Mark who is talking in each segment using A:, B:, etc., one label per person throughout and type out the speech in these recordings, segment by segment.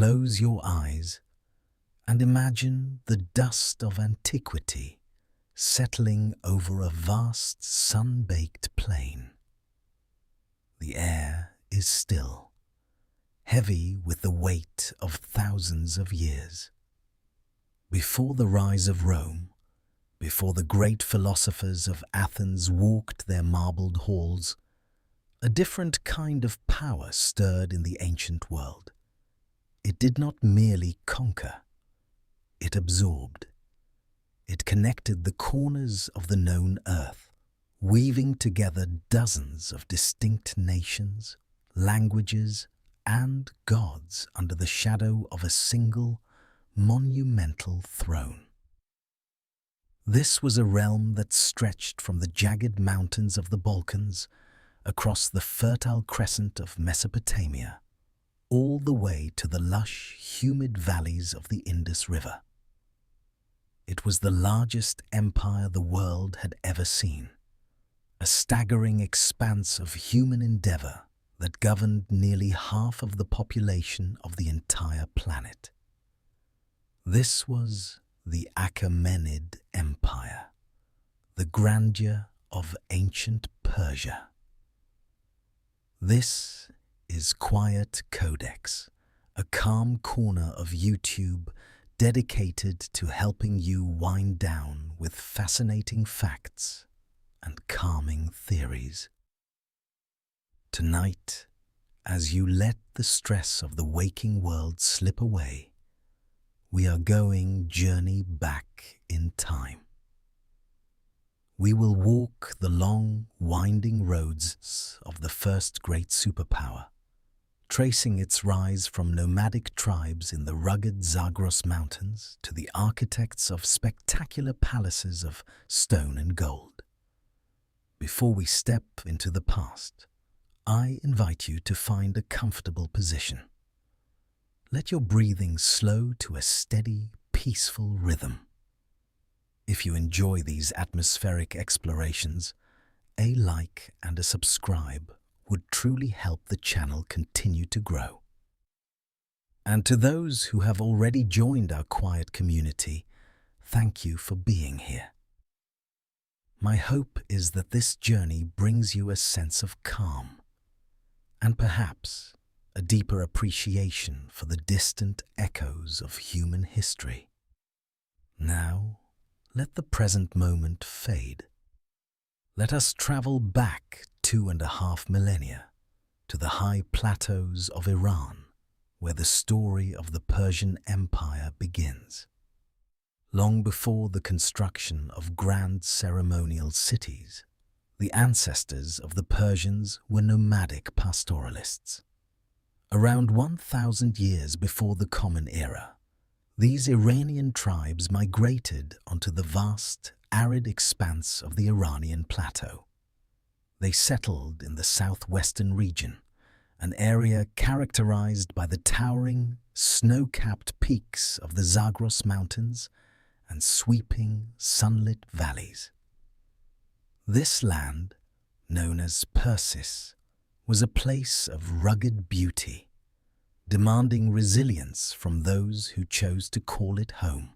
A: close your eyes and imagine the dust of antiquity settling over a vast sun-baked plain. The air is still, heavy with the weight of thousands of years. Before the rise of Rome, before the great philosophers of Athens walked their marbled halls, a different kind of power stirred in the ancient world. It did not merely conquer, it absorbed. It connected the corners of the known earth, weaving together dozens of distinct nations, languages, and gods under the shadow of a single, monumental throne. This was a realm that stretched from the jagged mountains of the Balkans across the fertile crescent of Mesopotamia, all the way to the lush, humid valleys of the Indus River. It was the largest empire the world had ever seen, a staggering expanse of human endeavor that governed nearly half of the population of the entire planet. This was the Achaemenid Empire, the grandeur of ancient Persia. This is Quiet Codex, a calm corner of YouTube dedicated to helping you wind down with fascinating facts and calming theories. Tonight, as you let the stress of the waking world slip away, we are going journey back in time. We will walk the long, winding roads of the first great superpower, tracing its rise from nomadic tribes in the rugged Zagros Mountains to the architects of spectacular palaces of stone and gold. Before we step into the past, I invite you to find a comfortable position. Let your breathing slow to a steady, peaceful rhythm. If you enjoy these atmospheric explorations, a like and a subscribe would truly help the channel continue to grow. And to those who have already joined our quiet community, thank you for being here. My hope is that this journey brings you a sense of calm and perhaps a deeper appreciation for the distant echoes of human history. Now, let the present moment fade. Let us travel back 2.5 millennia to the high plateaus of Iran, where the story of the Persian Empire begins. Long before the construction of grand ceremonial cities, the ancestors of the Persians were nomadic pastoralists. Around 1,000 years before the Common Era, these Iranian tribes migrated onto the vast, arid expanse of the Iranian plateau. They settled in the southwestern region, an area characterized by the towering, snow-capped peaks of the Zagros Mountains and sweeping, sunlit valleys. This land, known as Persis, was a place of rugged beauty, demanding resilience from those who chose to call it home.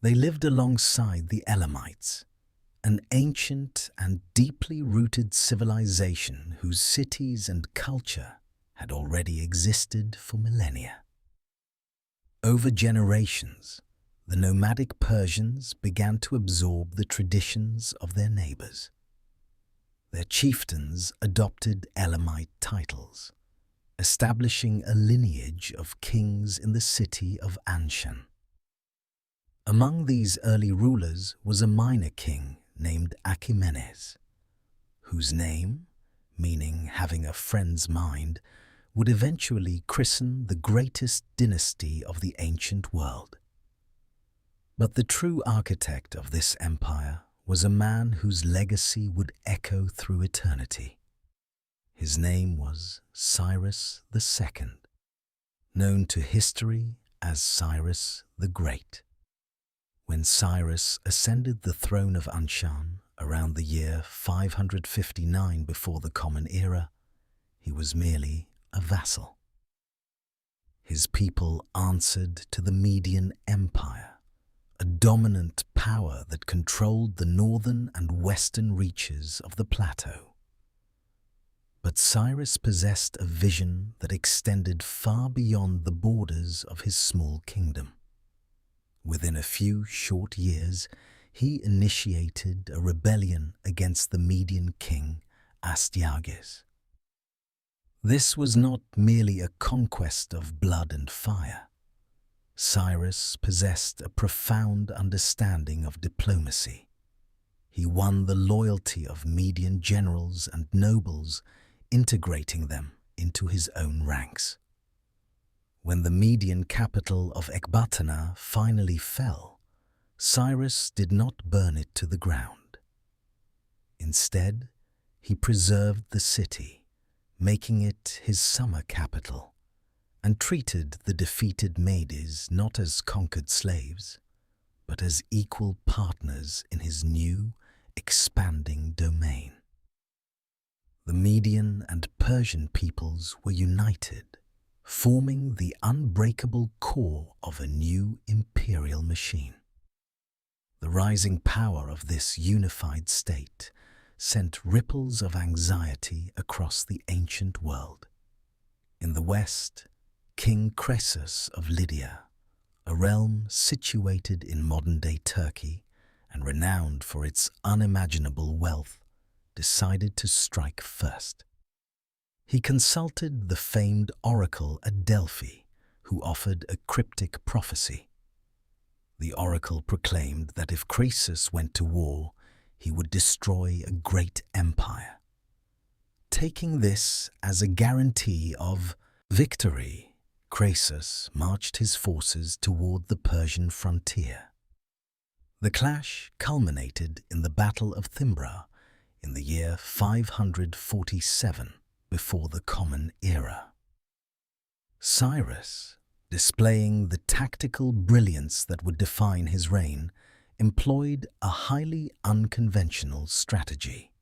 A: They lived alongside the Elamites, an ancient and deeply rooted civilization whose cities and culture had already existed for millennia. Over generations, the nomadic Persians began to absorb the traditions of their neighbors. Their chieftains adopted Elamite titles, establishing a lineage of kings in the city of Anshan. Among these early rulers was a minor king named Achaemenes, whose name, meaning having a friend's mind, would eventually christen the greatest dynasty of the ancient world. But the true architect of this empire was a man whose legacy would echo through eternity. His name was Cyrus the Great, known to history as Cyrus the Great. When Cyrus ascended the throne of Anshan around the year 559 before the Common Era, he was merely a vassal. his people answered to the Median Empire, a dominant power that controlled the northern and western reaches of the plateau. But Cyrus possessed a vision that extended far beyond the borders of his small kingdom. Within a few short years, he initiated a rebellion against the Median king Astyages. This was not merely a conquest of blood and fire. Cyrus possessed a profound understanding of diplomacy. He won the loyalty of Median generals and nobles, integrating them into his own ranks. When the Median capital of Ecbatana finally fell, Cyrus did not burn it to the ground. Instead, he preserved the city, making it his summer capital, and treated the defeated Medes not as conquered slaves, but as equal partners in his new, expanding domain. The Median and Persian peoples were united, forming the unbreakable core of a new imperial machine. The rising power of this unified state sent ripples of anxiety across the ancient world. In the west, King Croesus of Lydia, a realm situated in modern-day Turkey and renowned for its unimaginable wealth, decided to strike first. He consulted the famed oracle at Delphi, who offered a cryptic prophecy. The oracle proclaimed that if Croesus went to war, he would destroy a great empire. Taking this as a guarantee of victory, Croesus marched his forces toward the Persian frontier. The clash culminated in the Battle of Thymbra in the year 547 before the Common Era. Cyrus, displaying the tactical brilliance that would define his reign, employed a highly unconventional strategy.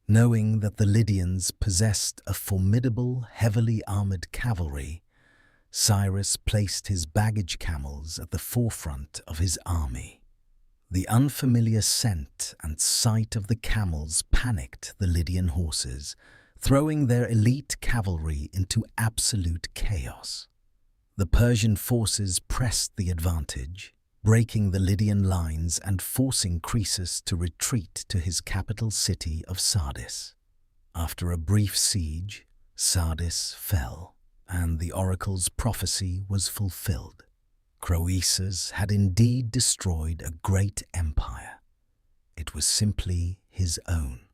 A: Knowing that the Lydians possessed a formidable, heavily armored cavalry, Cyrus placed his baggage camels at the forefront of his army. The unfamiliar scent and sight of the camels panicked the Lydian horses, throwing their elite cavalry into absolute chaos. The Persian forces pressed the advantage, breaking the Lydian lines and forcing Croesus to retreat to his capital city of Sardis. After a brief siege, Sardis fell, and the oracle's prophecy was fulfilled. Croesus had indeed destroyed a great empire. It was simply his own.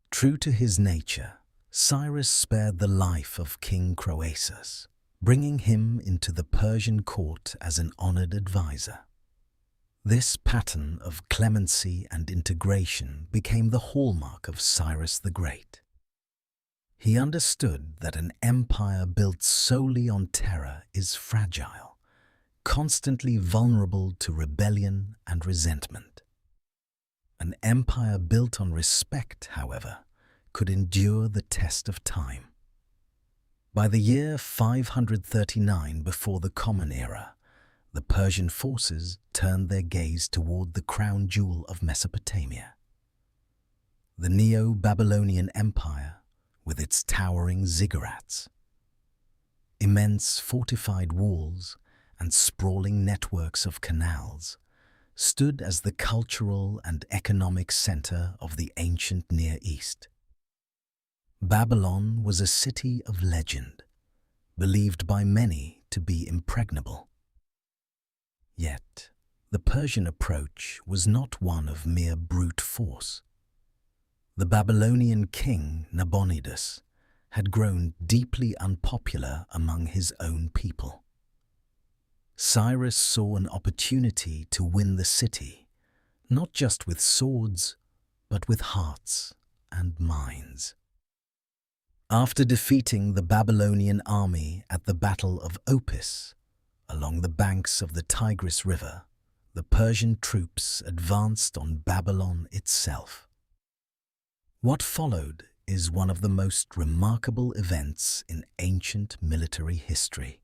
A: True to his nature, Cyrus spared the life of King Croesus, bringing him into the Persian court as an honored advisor. This pattern of clemency and integration became the hallmark of Cyrus the Great. He understood that an empire built solely on terror is fragile, constantly vulnerable to rebellion and resentment. An empire built on respect, however, could endure the test of time. By the year 539 before the Common Era, the Persian forces turned their gaze toward the crown jewel of Mesopotamia. The Neo-Babylonian Empire, with its towering ziggurats, immense fortified walls, and sprawling networks of canals, stood as the cultural and economic center of the ancient Near East. Babylon was a city of legend, believed by many to be impregnable. Yet, the Persian approach was not one of mere brute force. The Babylonian king Nabonidus had grown deeply unpopular among his own people. Cyrus saw an opportunity to win the city, not just with swords, but with hearts and minds. After defeating the Babylonian army at the Battle of Opis, along the banks of the Tigris River, the Persian troops advanced on Babylon itself. What followed is one of the most remarkable events in ancient military history.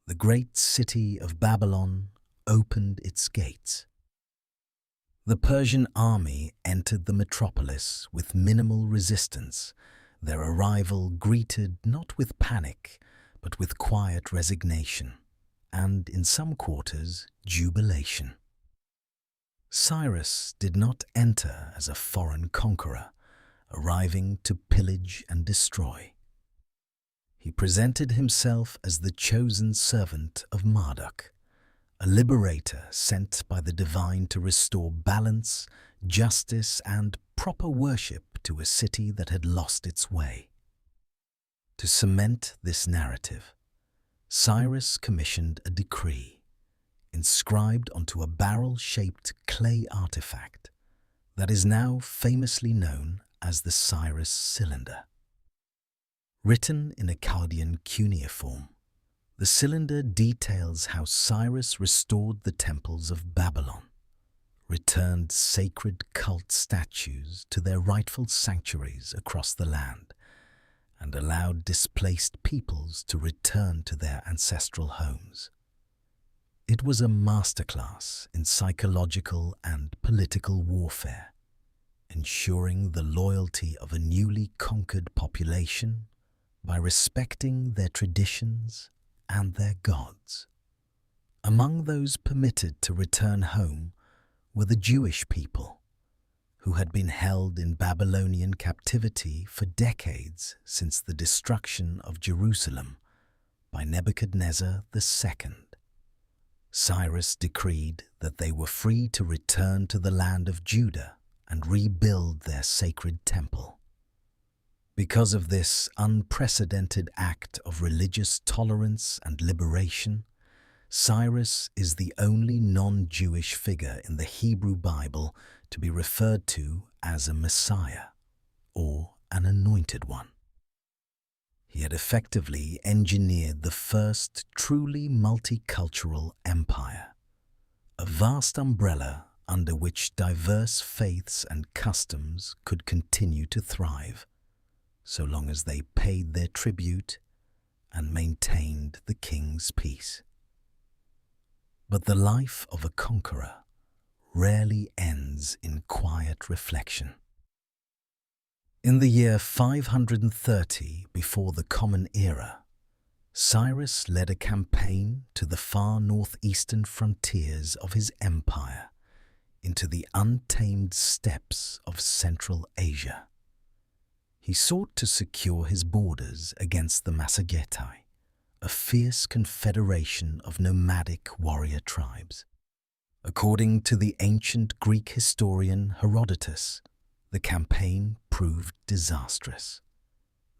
A: the great city of Babylon opened its gates. The Persian army entered the metropolis with minimal resistance, their arrival greeted not with panic, but with quiet resignation, and in some quarters, jubilation. Cyrus did not enter as a foreign conqueror, arriving to pillage and destroy. He presented himself as the chosen servant of Marduk, a liberator sent by the divine to restore balance, justice, and proper worship to a city that had lost its way. To cement this narrative, Cyrus commissioned a decree, inscribed onto a barrel-shaped clay artifact that is now famously known as the Cyrus cylinder. Written in Akkadian cuneiform, the cylinder details how Cyrus restored the temples of Babylon, returned sacred cult statues to their rightful sanctuaries across the land, and allowed displaced peoples to return to their ancestral homes. It was a masterclass in psychological and political warfare, ensuring the loyalty of a newly conquered population by respecting their traditions and their gods. Among those permitted to return home were the Jewish people, who had been held in Babylonian captivity for decades since the destruction of Jerusalem by Nebuchadnezzar II. Cyrus decreed that they were free to return to the land of Judah and rebuild their sacred temple. Because of this unprecedented act of religious tolerance and liberation, Cyrus is the only non-Jewish figure in the Hebrew Bible to be referred to as a Messiah or an anointed one. He had effectively engineered the first truly multicultural empire, a vast umbrella under which diverse faiths and customs could continue to thrive, so long as they paid their tribute and maintained the king's peace. But the life of a conqueror rarely ends in quiet reflection. In the year 530 before the Common Era, Cyrus led a campaign to the far northeastern frontiers of his empire, into the untamed steppes of Central Asia. He sought to secure his borders against the Massagetae, a fierce confederation of nomadic warrior tribes. According to the ancient Greek historian Herodotus, the campaign proved disastrous.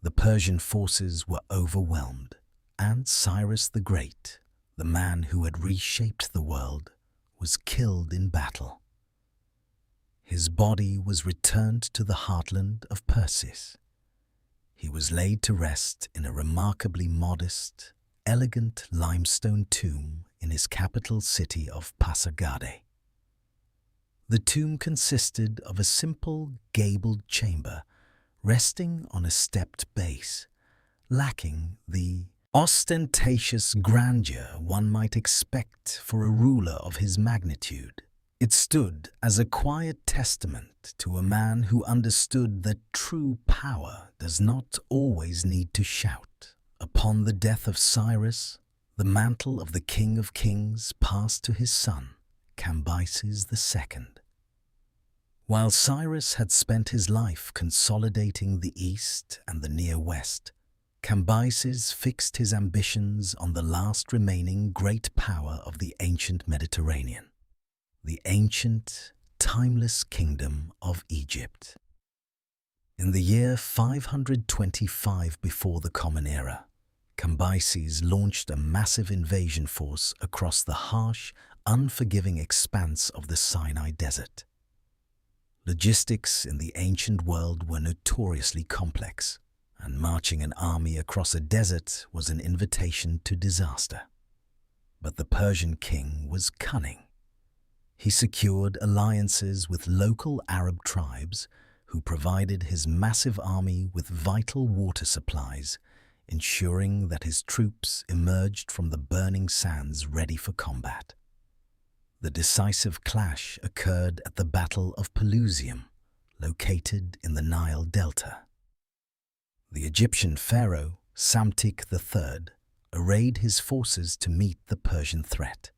A: The Persian forces were overwhelmed, and Cyrus the Great, the man who had reshaped the world, was killed in battle. His body was returned to the heartland of Persis. He was laid to rest in a remarkably modest, elegant limestone tomb in his capital city of Pasargadae. The tomb consisted of a simple gabled chamber resting on a stepped base, lacking the ostentatious grandeur one might expect for a ruler of his magnitude. It stood as a quiet testament to a man who understood that true power does not always need to shout. Upon the death of Cyrus, the mantle of the King of Kings passed to his son, Cambyses II. While Cyrus had spent his life consolidating the East and the Near West, Cambyses fixed his ambitions on the last remaining great power of the ancient Mediterranean, the ancient, timeless kingdom of Egypt. In the year 525 before the Common Era, Cambyses launched a massive invasion force across the harsh, unforgiving expanse of the Sinai Desert. Logistics in the ancient world were notoriously complex, and marching an army across a desert was an invitation to disaster. But the Persian king was cunning. He secured alliances with local Arab tribes who provided his massive army with vital water supplies, ensuring that his troops emerged from the burning sands ready for combat. The decisive clash occurred at the Battle of Pelusium, located in the Nile Delta. The Egyptian pharaoh, Psamtik III, arrayed his forces to meet the Persian threat.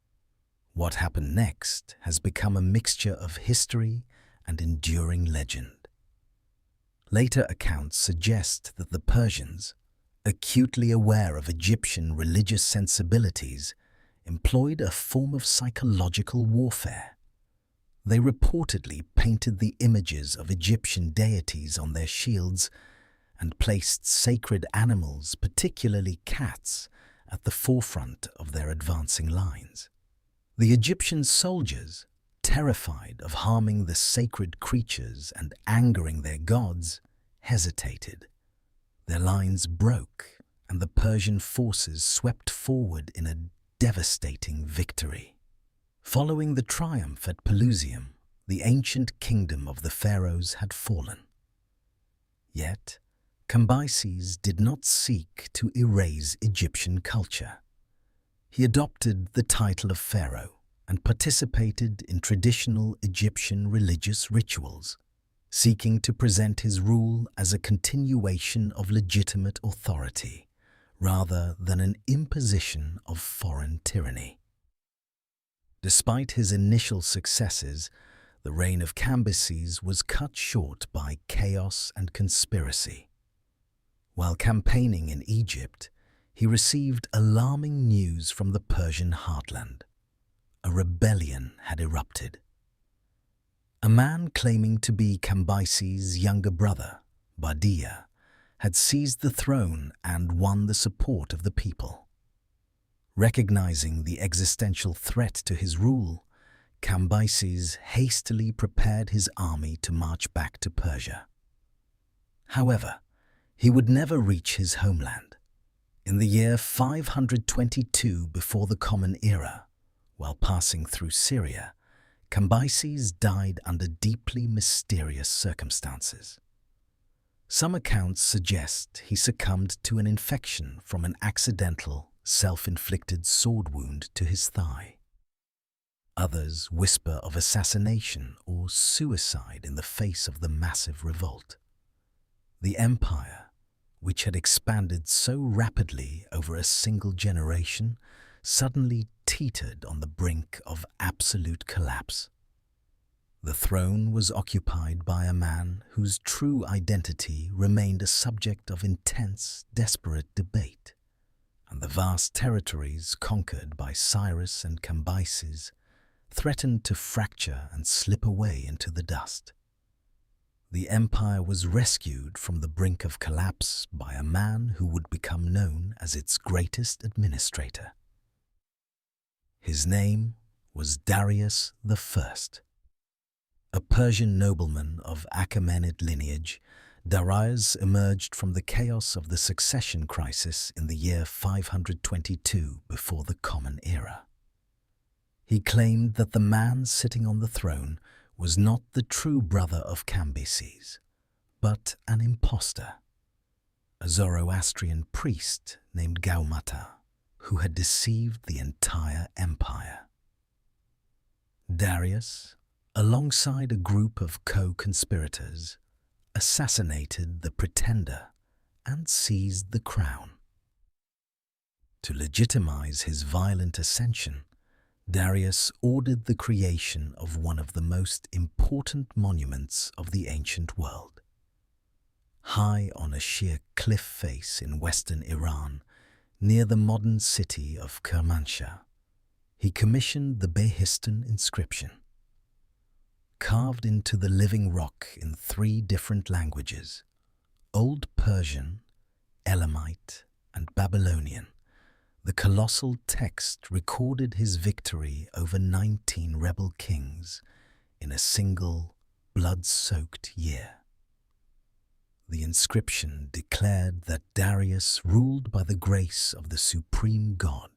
A: What happened next has become a mixture of history and enduring legend. Later accounts suggest that the Persians, acutely aware of Egyptian religious sensibilities, employed a form of psychological warfare. They reportedly painted the images of Egyptian deities on their shields and placed sacred animals, particularly cats, at the forefront of their advancing lines. The Egyptian soldiers, terrified of harming the sacred creatures and angering their gods, hesitated. Their lines broke, and the Persian forces swept forward in a devastating victory. Following the triumph at Pelusium, the ancient kingdom of the pharaohs had fallen. Yet, Cambyses did not seek to erase Egyptian culture. He adopted the title of pharaoh and participated in traditional Egyptian religious rituals, seeking to present his rule as a continuation of legitimate authority rather than an imposition of foreign tyranny. Despite his initial successes, the reign of Cambyses was cut short by chaos and conspiracy. While campaigning in Egypt, he received alarming news from the Persian heartland. A rebellion had erupted. A man claiming to be Cambyses' younger brother, Bardia, had seized the throne and won the support of the people. Recognizing the existential threat to his rule, Cambyses hastily prepared his army to march back to Persia. However, he would never reach his homeland. In the year 522 before the Common Era, while passing through Syria, Cambyses died under deeply mysterious circumstances. Some accounts suggest he succumbed to an infection from an accidental, self-inflicted sword wound to his thigh. Others whisper of assassination or suicide in the face of the massive revolt. The empire, which had expanded so rapidly over a single generation, suddenly teetered on the brink of absolute collapse. The throne was occupied by a man whose true identity remained a subject of intense, desperate debate, and the vast territories conquered by Cyrus and Cambyses threatened to fracture and slip away into the dust. The empire was rescued from the brink of collapse by a man who would become known as its greatest administrator. His name was Darius I. A Persian nobleman of Achaemenid lineage, Darius emerged from the chaos of the succession crisis in the year 522 before the Common Era. He claimed that the man sitting on the throne was not the true brother of Cambyses, but an impostor, a Zoroastrian priest named Gaumata, who had deceived the entire empire. Darius, alongside a group of co-conspirators, assassinated the pretender and seized the crown. To legitimize his violent ascension, Darius ordered the creation of one of the most important monuments of the ancient world. High on a sheer cliff face in western Iran, near the modern city of Kermanshah, he commissioned the Behistun inscription. Carved into the living rock in 3 different languages, Old Persian, Elamite, and Babylonian, the colossal text recorded his victory over 19 rebel kings in a single, blood-soaked year. The inscription declared that Darius ruled by the grace of the supreme god,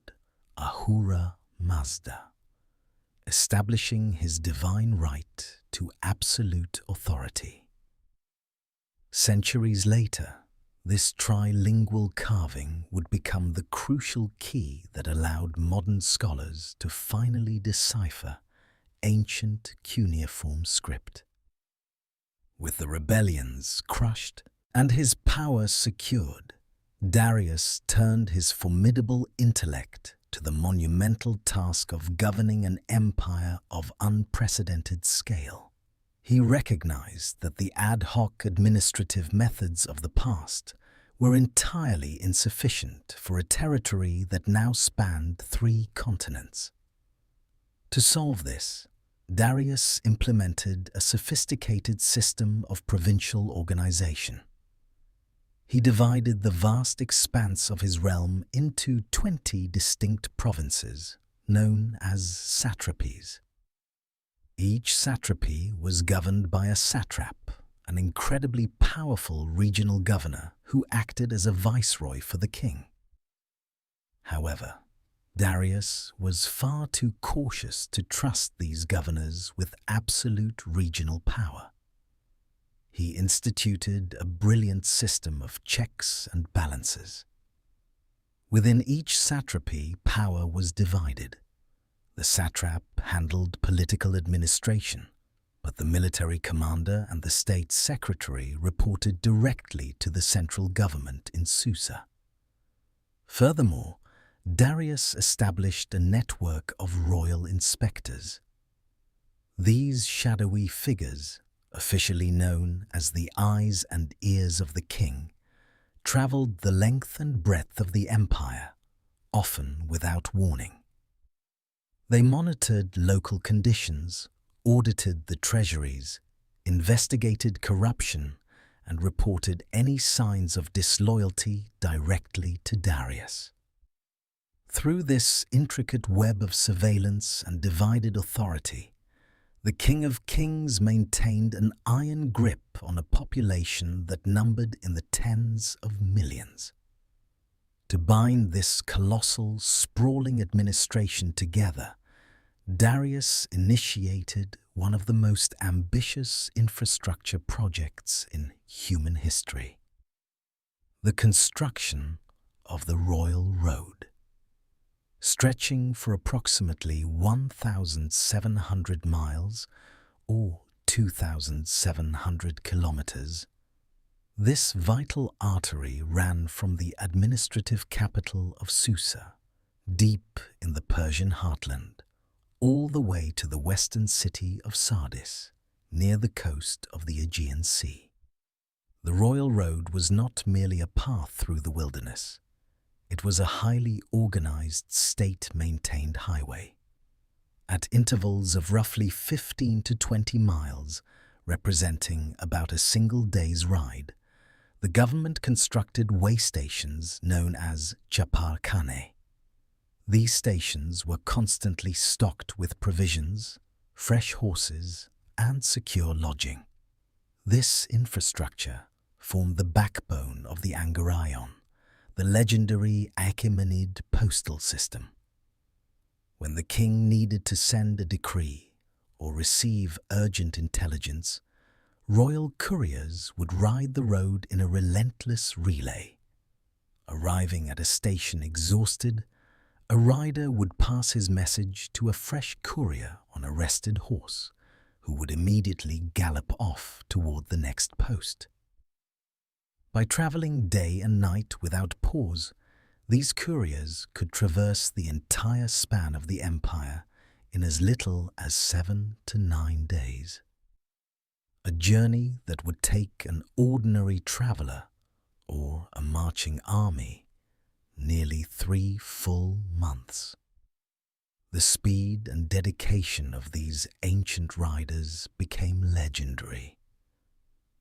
A: Ahura Mazda, establishing his divine right to absolute authority. Centuries later, This trilingual carving would become the crucial key that allowed modern scholars to finally decipher ancient cuneiform script. With the rebellions crushed and his power secured, Darius turned his formidable intellect to the monumental task of governing an empire of unprecedented scale. He recognized that the ad hoc administrative methods of the past were entirely insufficient for a territory that now spanned 3 continents. To solve this, Darius implemented a sophisticated system of provincial organization. He divided the vast expanse of his realm into 20 distinct provinces, known as satrapies. Each satrapy was governed by a satrap, an incredibly powerful regional governor who acted as a viceroy for the king. However, Darius was far too cautious to trust these governors with absolute regional power. He instituted a brilliant system of checks and balances. Within each satrapy, power was divided. The satrap handled political administration, but the military commander and the state secretary reported directly to the central government in Susa. Furthermore, Darius established a network of royal inspectors. These shadowy figures, officially known as the eyes and ears of the king, traveled the length and breadth of the empire, often without warning. They monitored local conditions, audited the treasuries, investigated corruption, and reported any signs of disloyalty directly to Darius. Through this intricate web of surveillance and divided authority, the King of Kings maintained an iron grip on a population that numbered in the tens of millions. To bind this colossal, sprawling administration together, Darius initiated one of the most ambitious infrastructure projects in human history: the construction of the Royal Road. Stretching for approximately 1,700 miles or 2,700 kilometers, this vital artery ran from the administrative capital of Susa, deep in the Persian heartland, all the way to the western city of Sardis, near the coast of the Aegean Sea. The Royal Road was not merely a path through the wilderness. It was a highly organized, state-maintained highway. At intervals of roughly 15 to 20 miles, representing about a single day's ride, the government constructed way stations known as chaparkhane. These stations were constantly stocked with provisions, fresh horses, and secure lodging. This infrastructure formed the backbone of the Angarion, the legendary Achaemenid postal system. When the king needed to send a decree or receive urgent intelligence, royal couriers would ride the road in a relentless relay. Arriving at a station exhausted, a rider would pass his message to a fresh courier on a rested horse, who would immediately gallop off toward the next post. By traveling day and night without pause, these couriers could traverse the entire span of the empire in as little as 7 to 9 days. A journey that would take an ordinary traveler or a marching army nearly 3 full months. The speed and dedication of these ancient riders became legendary.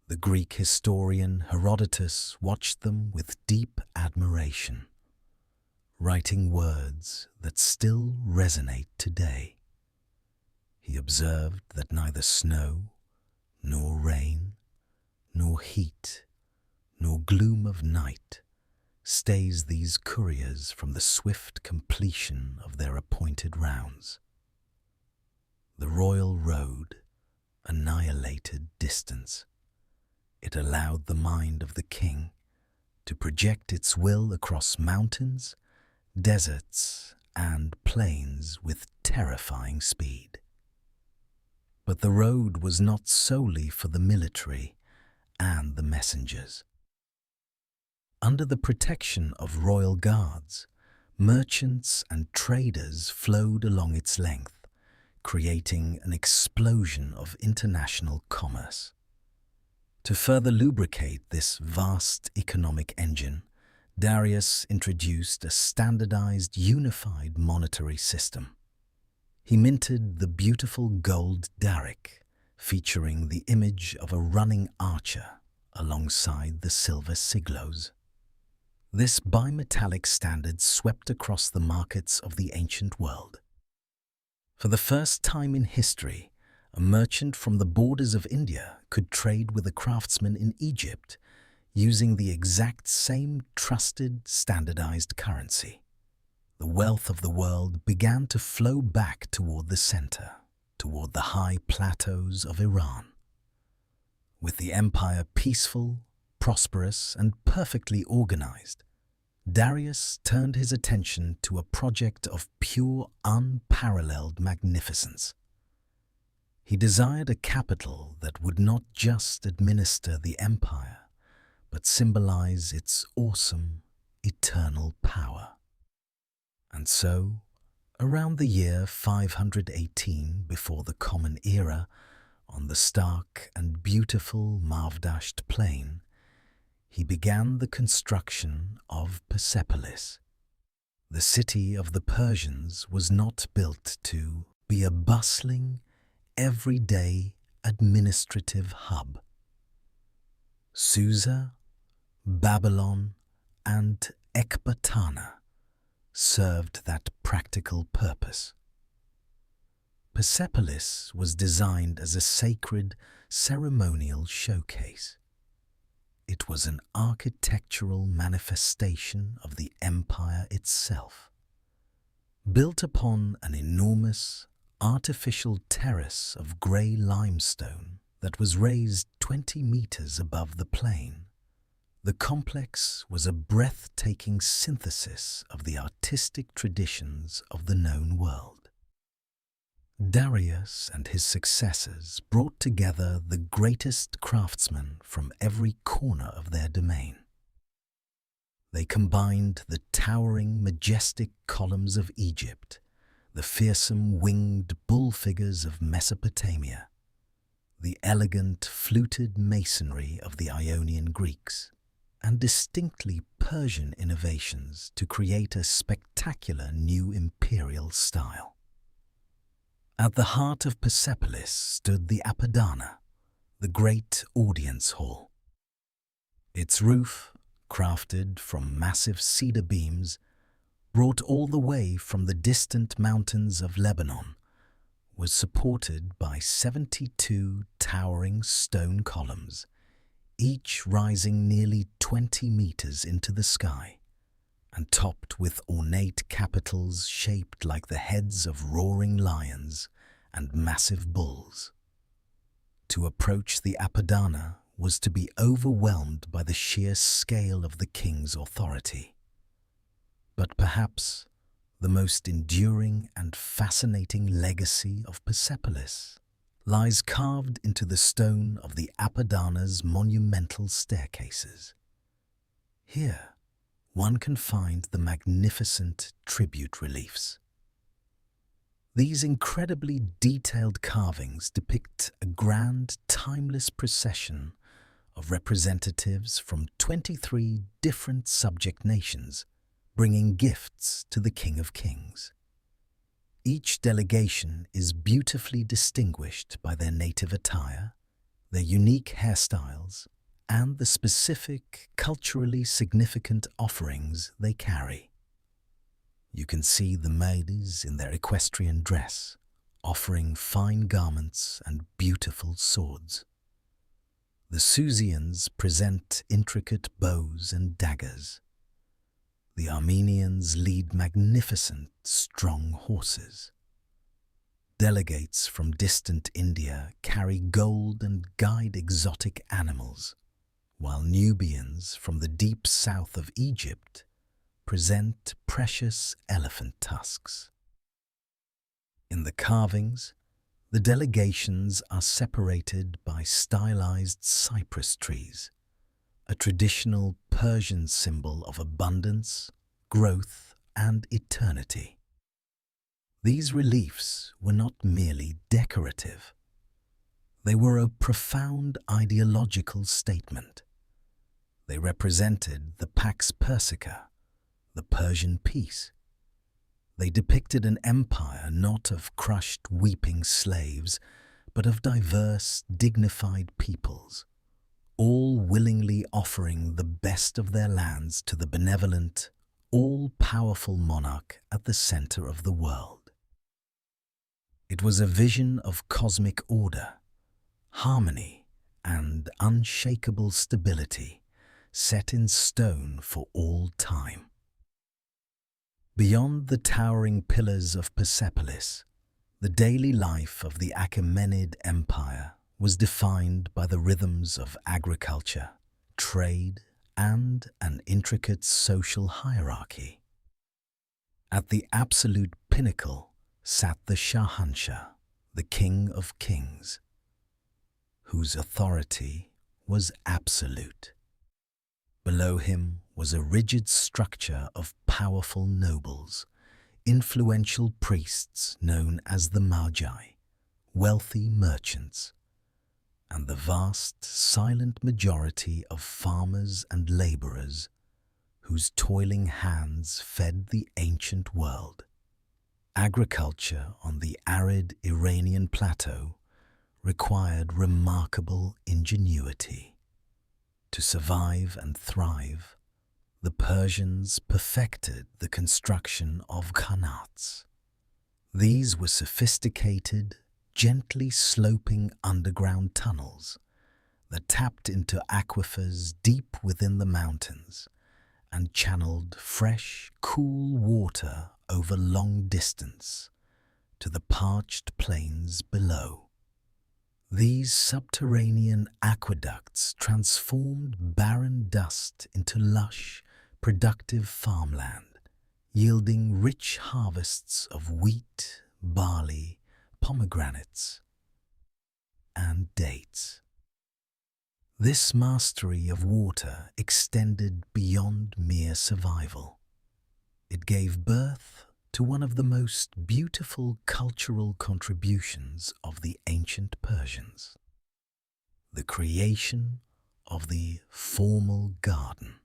A: The Greek historian Herodotus watched them with deep admiration, writing words that still resonate today. He observed that neither snow, nor rain, nor heat, nor gloom of night stays these couriers from the swift completion of their appointed rounds. The Royal Road annihilated distance. It allowed the mind of the king to project its will across mountains, deserts, and plains with terrifying speed. But the road was not solely for the military and the messengers. Under the protection of royal guards, merchants and traders flowed along its length, creating an explosion of international commerce. To further lubricate this vast economic engine, Darius introduced a standardized, unified monetary system. He minted the beautiful gold daric, featuring the image of a running archer alongside the silver siglos. This bimetallic standard swept across the markets of the ancient world. For the first time in history, a merchant from the borders of India could trade with a craftsman in Egypt using the exact same trusted, standardized currency. The wealth of the world began to flow back toward the center, toward the high plateaus of Iran. With the empire peaceful, prosperous, and perfectly organized, Darius turned his attention to a project of pure, unparalleled magnificence. He desired a capital that would not just administer the empire, but symbolize its awesome, eternal power. And so, around the year 518 before the Common Era, on the stark and beautiful Mavdasht plain, he began the construction of Persepolis. The city of the Persians was not built to be a bustling, everyday administrative hub. Susa, Babylon, and Ecbatana served that practical purpose. Persepolis was designed as a sacred, ceremonial showcase. It was an architectural manifestation of the empire itself. Built upon an enormous, artificial terrace of grey limestone that was raised 20 meters above the plain, the complex was a breathtaking synthesis of the artistic traditions of the known world. Darius and his successors brought together the greatest craftsmen from every corner of their domain. They combined the towering, majestic columns of Egypt, the fearsome winged bull figures of Mesopotamia, the elegant fluted masonry of the Ionian Greeks, and distinctly Persian innovations to create a spectacular new imperial style. At the heart of Persepolis stood the Apadana, the great audience hall. Its roof, crafted from massive cedar beams, brought all the way from the distant mountains of Lebanon, was supported by 72 towering stone columns, each rising nearly 20 meters into the sky, and topped with ornate capitals shaped like the heads of roaring lions and massive bulls. To approach the Apadana was to be overwhelmed by the sheer scale of the king's authority. But perhaps the most enduring and fascinating legacy of Persepolis lies carved into the stone of the Apadana's monumental staircases. Here, one can find the magnificent tribute reliefs. These incredibly detailed carvings depict a grand, timeless procession of representatives from 23 different subject nations, bringing gifts to the King of Kings. Each delegation is beautifully distinguished by their native attire, their unique hairstyles, and the specific, culturally significant offerings they carry. You can see the maids in their equestrian dress, offering fine garments and beautiful swords. The Susians present intricate bows and daggers. The Armenians lead magnificent, strong horses. Delegates from distant India carry gold and guide exotic animals, while Nubians from the deep south of Egypt present precious elephant tusks. In the carvings, the delegations are separated by stylized cypress trees, a traditional Persian symbol of abundance, growth, and eternity. These reliefs were not merely decorative. They were a profound ideological statement. They represented the Pax Persica, the Persian peace. They depicted an empire not of crushed, weeping slaves, but of diverse, dignified peoples, all willingly offering the best of their lands to the benevolent, all-powerful monarch at the center of the world. It was a vision of cosmic order, harmony, and unshakable stability, set in stone for all time. Beyond the towering pillars of Persepolis, the daily life of the Achaemenid Empire was defined by the rhythms of agriculture, trade, and an intricate social hierarchy. At the absolute pinnacle sat the Shahanshah, the King of Kings, whose authority was absolute. Below him was a rigid structure of powerful nobles, influential priests known as the Magi, wealthy merchants, and the vast, silent majority of farmers and laborers whose toiling hands fed the ancient world. Agriculture on the arid Iranian plateau required remarkable ingenuity. To survive and thrive, the Persians perfected the construction of qanats. These were sophisticated, gently sloping underground tunnels that tapped into aquifers deep within the mountains and channeled fresh, cool water over long distance to the parched plains below. These subterranean aqueducts transformed barren dust into lush, productive farmland, yielding rich harvests of wheat, barley, pomegranates, and dates. This mastery of water extended beyond mere survival. It gave birth to one of the most beautiful cultural contributions of the ancient Persians, the creation of the formal garden.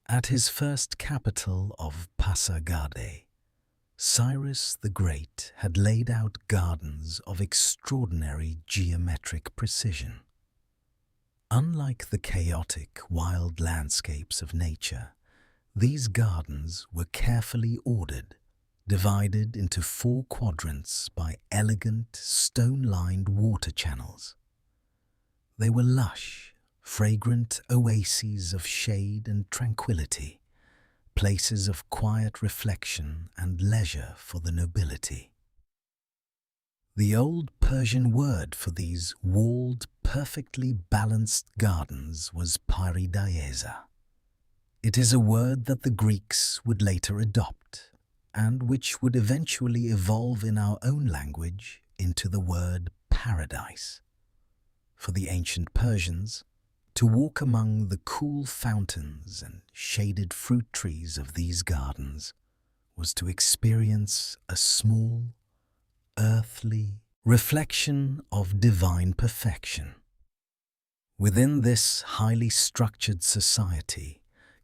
A: At his first capital of Pasargadae, Cyrus the Great had laid out gardens of extraordinary geometric precision. Unlike the chaotic, wild landscapes of nature, these gardens were carefully ordered, divided into 4 quadrants by elegant, stone-lined water channels. They were lush, fragrant oases of shade and tranquility, places of quiet reflection and leisure for the nobility. The old Persian word for these walled, perfectly balanced gardens was paridiaza. It is a word that the Greeks would later adopt, and which would eventually evolve in our own language into the word paradise. For the ancient Persians, to walk among the cool fountains and shaded fruit trees of these gardens was to experience a small, earthly reflection of divine perfection. Within this highly structured society,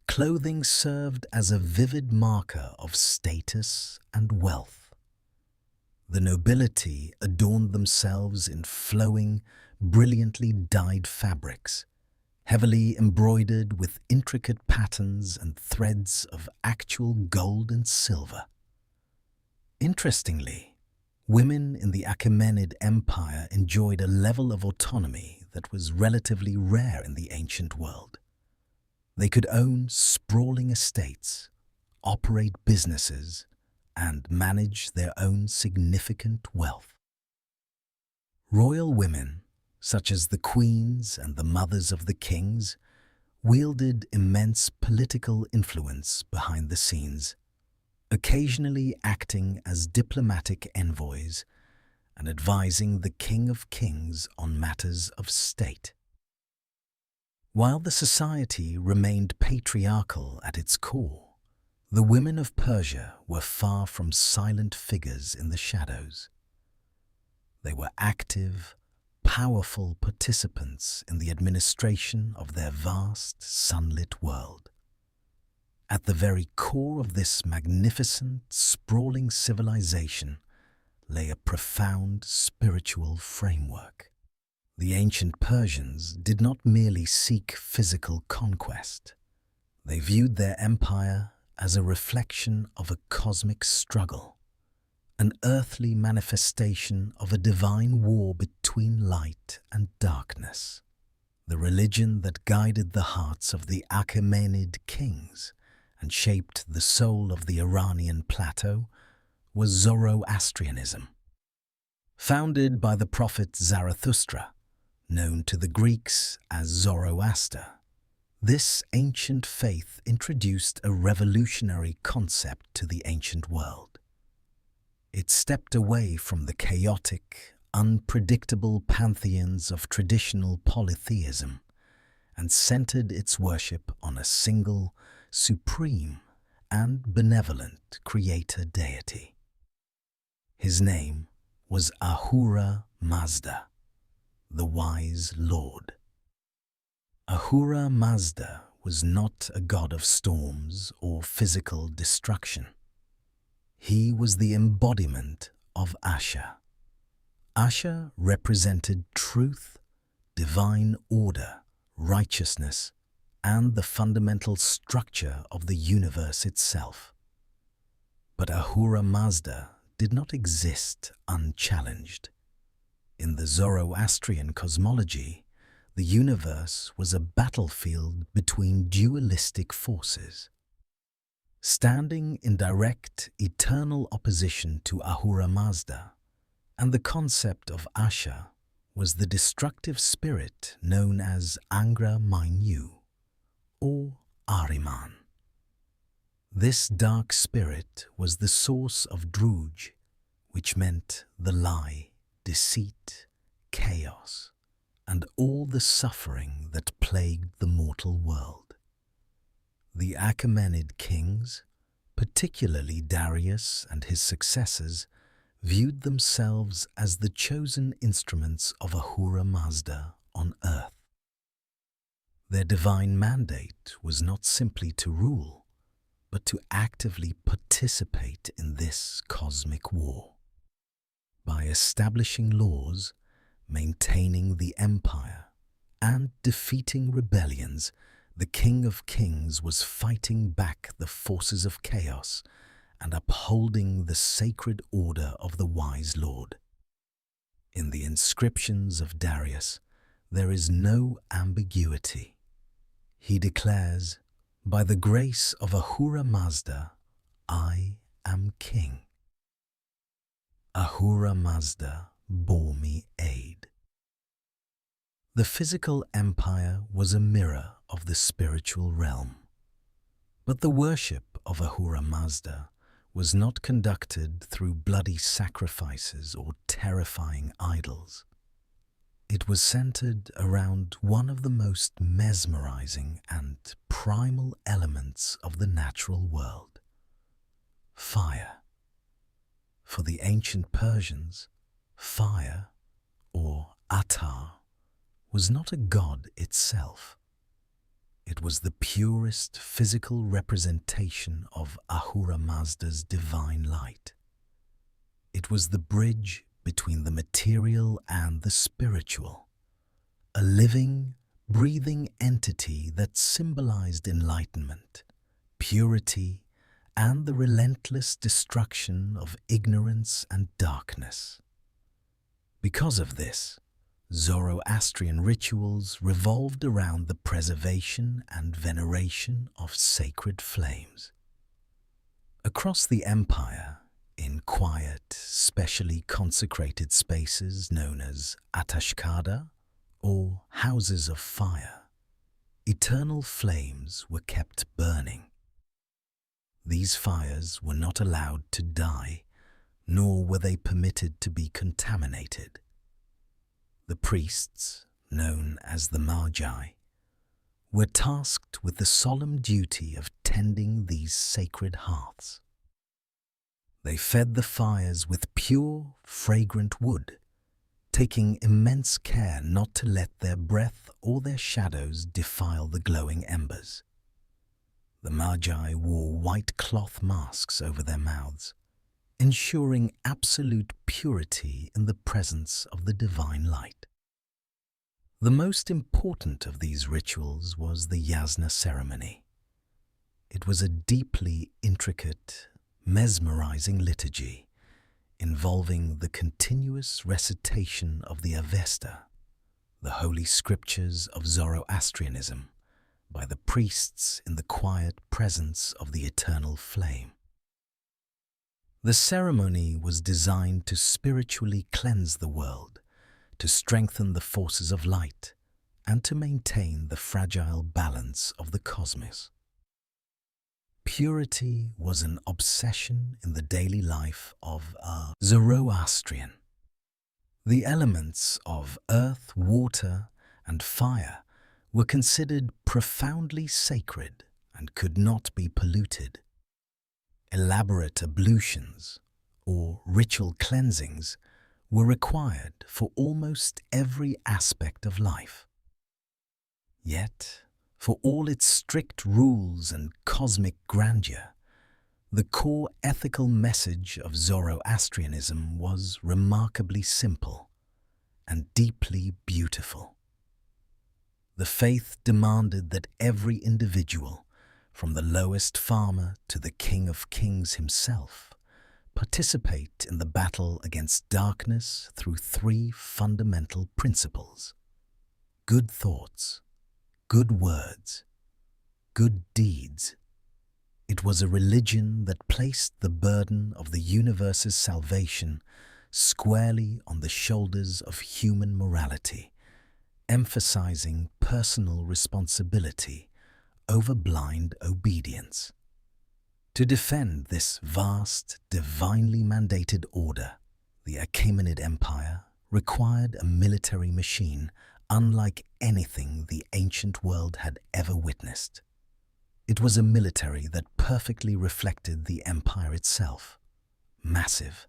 A: clothing served as a vivid marker of status and wealth. The nobility adorned themselves in flowing, brilliantly dyed fabrics, heavily embroidered with intricate patterns and threads of actual gold and silver. Interestingly, women in the Achaemenid Empire enjoyed a level of autonomy that was relatively rare in the ancient world. They could own sprawling estates, operate businesses, and manage their own significant wealth. Royal women, such as the queens and the mothers of the kings, wielded immense political influence behind the scenes, occasionally acting as diplomatic envoys and advising the King of Kings on matters of state. While the society remained patriarchal at its core, the women of Persia were far from silent figures in the shadows. They were active, powerful participants in the administration of their vast, sunlit world. At the very core of this magnificent, sprawling civilization lay a profound spiritual framework. The ancient Persians did not merely seek physical conquest. They viewed their empire as a reflection of a cosmic struggle, an earthly manifestation of a divine war between light and darkness. The religion that guided the hearts of the Achaemenid kings and shaped the soul of the Iranian plateau was Zoroastrianism. Founded by the prophet Zarathustra, known to the Greeks as Zoroaster, this ancient faith introduced a revolutionary concept to the ancient world. It stepped away from the chaotic, unpredictable pantheons of traditional polytheism and centered its worship on a single, supreme, and benevolent creator deity. His name was Ahura Mazda, the wise Lord. Ahura Mazda was not a god of storms or physical destruction. He was the embodiment of Asha. Asha represented truth, divine order, righteousness, and the fundamental structure of the universe itself. But Ahura Mazda did not exist unchallenged. In the Zoroastrian cosmology, the universe was a battlefield between dualistic forces. Standing in direct, eternal opposition to Ahura Mazda, and the concept of Asha was the destructive spirit known as Angra Mainyu, or Ahriman. This dark spirit was the source of Druj, which meant the lie, deceit, chaos, and all the suffering that plagued the mortal world. The Achaemenid kings, particularly Darius and his successors, viewed themselves as the chosen instruments of Ahura Mazda on earth. Their divine mandate was not simply to rule, but to actively participate in this cosmic war. By establishing laws, maintaining the empire, and defeating rebellions, the King of Kings was fighting back the forces of chaos and upholding the sacred order of the wise Lord. In the inscriptions of Darius, there is no ambiguity. He declares, "By the grace of Ahura Mazda, I am king. Ahura Mazda bore me aid." The physical empire was a mirror of the spiritual realm. But the worship of Ahura Mazda was not conducted through bloody sacrifices or terrifying idols. It was centered around one of the most mesmerizing and primal elements of the natural world: fire. For the ancient Persians, fire, or Atar, was not a god itself. It was the purest physical representation of Ahura Mazda's divine light. It was the bridge between the material and the spiritual, a living, breathing entity that symbolized enlightenment, purity, and the relentless destruction of ignorance and darkness. Because of this, Zoroastrian rituals revolved around the preservation and veneration of sacred flames. Across the empire, in quiet, specially consecrated spaces known as Atashkada, or houses of fire, Eternal flames were kept burning. These fires were not allowed to die, nor were they permitted to be contaminated. The priests, known as the Magi, were tasked with the solemn duty of tending these sacred hearths. They fed the fires with pure, fragrant wood, taking immense care not to let their breath or their shadows defile the glowing embers. The Magi wore white cloth masks over their mouths, ensuring absolute purity in the presence of the divine light. The most important of these rituals was the Yasna ceremony. It was a deeply intricate, mesmerizing liturgy involving the continuous recitation of the Avesta, the holy scriptures of Zoroastrianism, by the priests in the quiet presence of the eternal flame. The ceremony was designed to spiritually cleanse the world, to strengthen the forces of light, and to maintain the fragile balance of the cosmos. Purity was an obsession in the daily life of a Zoroastrian. The elements of earth, water, and fire were considered profoundly sacred and could not be polluted. Elaborate ablutions, or ritual cleansings, were required for almost every aspect of life. Yet, for all its strict rules and cosmic grandeur, the core ethical message of Zoroastrianism was remarkably simple and deeply beautiful. The faith demanded that every individual, from the lowest farmer to the King of Kings himself, participate in the battle against darkness through three fundamental principles: good thoughts, good words, good deeds. It was a religion that placed the burden of the universe's salvation squarely on the shoulders of human morality, emphasizing personal responsibility over blind obedience. To defend this vast, divinely mandated order, the Achaemenid Empire required a military machine unlike anything the ancient world had ever witnessed. It was a military that perfectly reflected the empire itself: massive,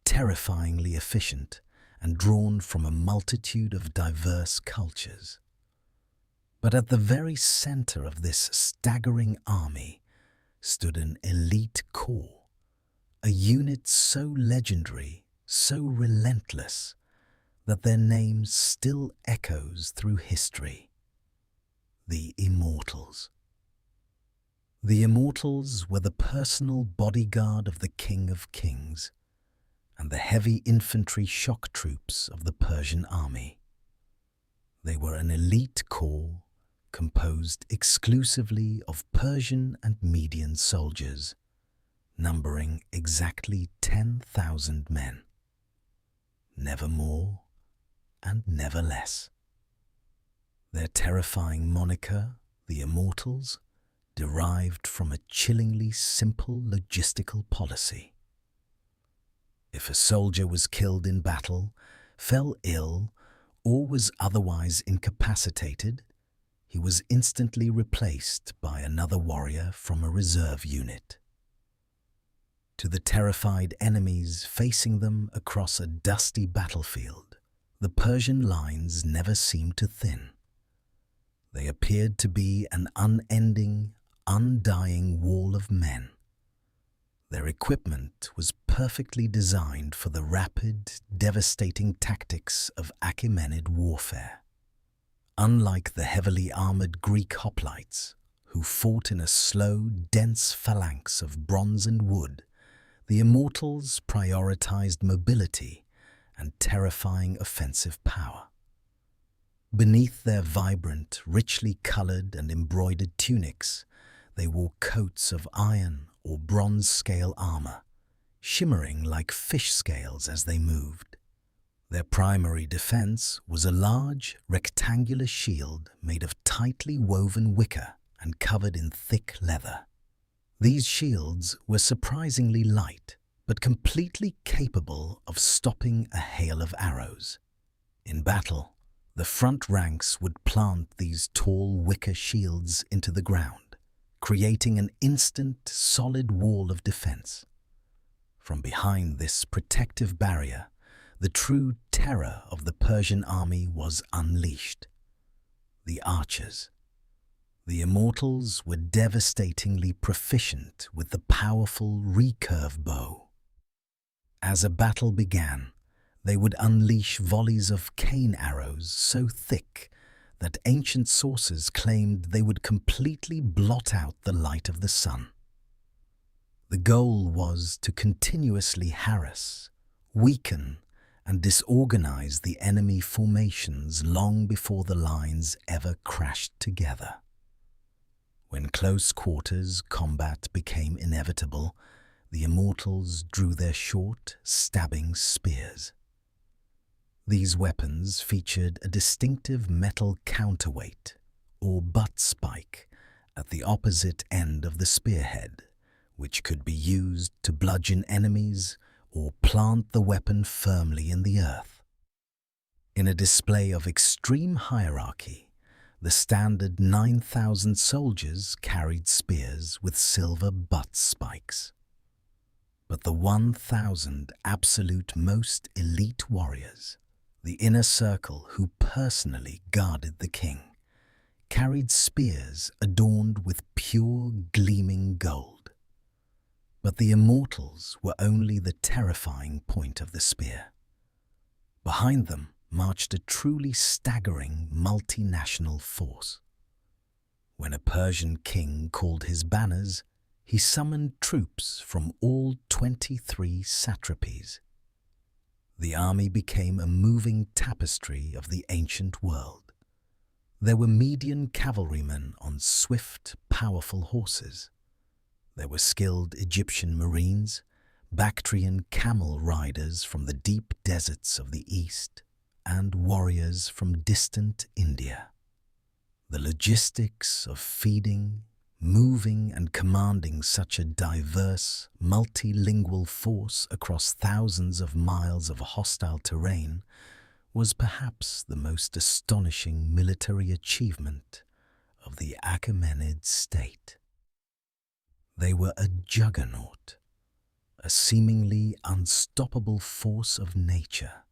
A: terrifyingly efficient, and drawn from a multitude of diverse cultures. But at the very center of this staggering army stood an elite corps, a unit so legendary, so relentless, that their name still echoes through history: the Immortals. The Immortals were the personal bodyguard of the King of Kings and the heavy infantry shock troops of the Persian army. They were an elite corps composed exclusively of Persian and Median soldiers, numbering exactly 10,000 men. Never more and never less. Their terrifying moniker, the Immortals, derived from a chillingly simple logistical policy. If a soldier was killed in battle, fell ill, or was otherwise incapacitated, he was instantly replaced by another warrior from a reserve unit. To the terrified enemies facing them across a dusty battlefield, the Persian lines never seemed to thin. They appeared to be an unending, undying wall of men. Their equipment was perfectly designed for the rapid, devastating tactics of Achaemenid warfare. Unlike the heavily armored Greek hoplites, who fought in a slow, dense phalanx of bronze and wood, the Immortals prioritized mobility and terrifying offensive power. Beneath their vibrant, richly colored and embroidered tunics, they wore coats of iron or bronze scale armor, shimmering like fish scales as they moved. Their primary defense was a large, rectangular shield made of tightly woven wicker and covered in thick leather. These shields were surprisingly light, but completely capable of stopping a hail of arrows. In battle, the front ranks would plant these tall wicker shields into the ground, creating an instant, solid wall of defense. From behind this protective barrier, the true terror of the Persian army was unleashed. The archers. The Immortals were devastatingly proficient with the powerful recurve bow. As a battle began, they would unleash volleys of cane arrows so thick that ancient sources claimed they would completely blot out the light of the sun. The goal was to continuously harass, weaken, and disorganize the enemy formations long before the lines ever crashed together. When close quarters combat became inevitable, the Immortals drew their short, stabbing spears. These weapons featured a distinctive metal counterweight, or butt spike, at the opposite end of the spearhead, which could be used to bludgeon enemies or plant the weapon firmly in the earth. In a display of extreme hierarchy, the standard 9,000 soldiers carried spears with silver butt spikes. But the 1,000 absolute most elite warriors, the inner circle who personally guarded the king, carried spears adorned with pure gleaming gold. But the Immortals were only the terrifying point of the spear. Behind them marched a truly staggering multinational force. When a Persian king called his banners, he summoned troops from all 23 satrapies. The army became a moving tapestry of the ancient world. There were Median cavalrymen on swift, powerful horses. There were skilled Egyptian marines, Bactrian camel riders from the deep deserts of the east, and warriors from distant India. The logistics of feeding, moving and commanding such a diverse, multilingual force across thousands of miles of hostile terrain was perhaps the most astonishing military achievement of the Achaemenid state. They were a juggernaut, a seemingly unstoppable force of nature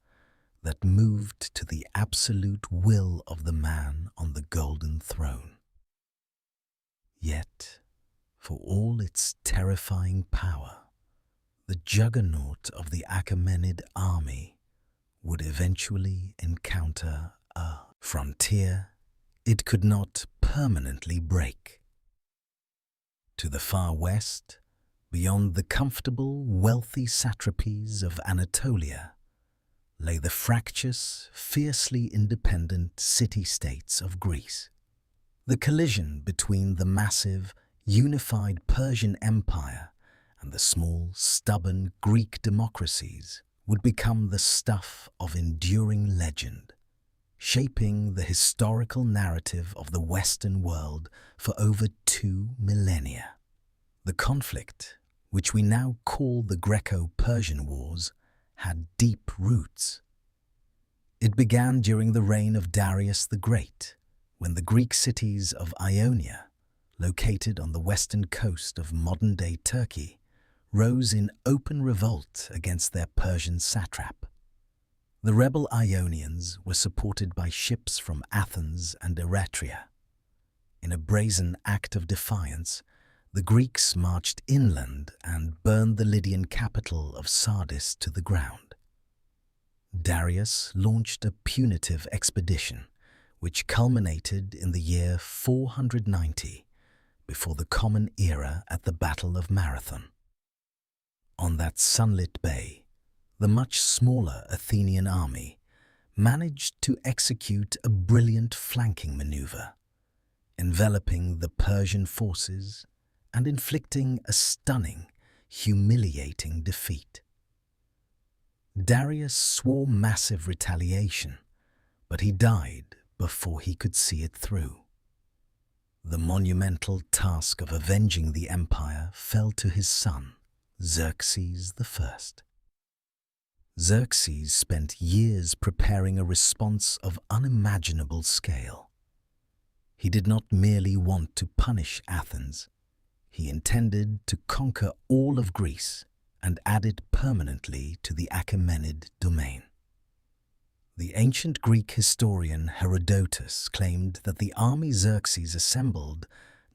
A: that moved to the absolute will of the man on the golden throne. Yet, for all its terrifying power, the juggernaut of the Achaemenid army would eventually encounter a frontier it could not permanently break. To the far west, beyond the comfortable, wealthy satrapies of Anatolia, lay the fractious, fiercely independent city-states of Greece. The collision between the massive, unified Persian Empire and the small, stubborn Greek democracies would become the stuff of enduring legend, shaping the historical narrative of the Western world for over 2 millennia. The conflict, which we now call the Greco-Persian Wars, had deep roots. It began during the reign of Darius the Great, when the Greek cities of Ionia, located on the western coast of modern-day Turkey, rose in open revolt against their Persian satrap. The rebel Ionians were supported by ships from Athens and Eretria. In a brazen act of defiance, the Greeks marched inland and burned the Lydian capital of Sardis to the ground. Darius launched a punitive expedition, which culminated in the year 490, before the Common Era at the Battle of Marathon. On that sunlit bay, the much smaller Athenian army managed to execute a brilliant flanking maneuver, enveloping the Persian forces and inflicting a stunning, humiliating defeat. Darius swore massive retaliation, but he died before he could see it through. The monumental task of avenging the empire fell to his son, Xerxes I. Xerxes spent years preparing a response of unimaginable scale. He did not merely want to punish Athens. He intended to conquer all of Greece and add it permanently to the Achaemenid domain. The ancient Greek historian Herodotus claimed that the army Xerxes assembled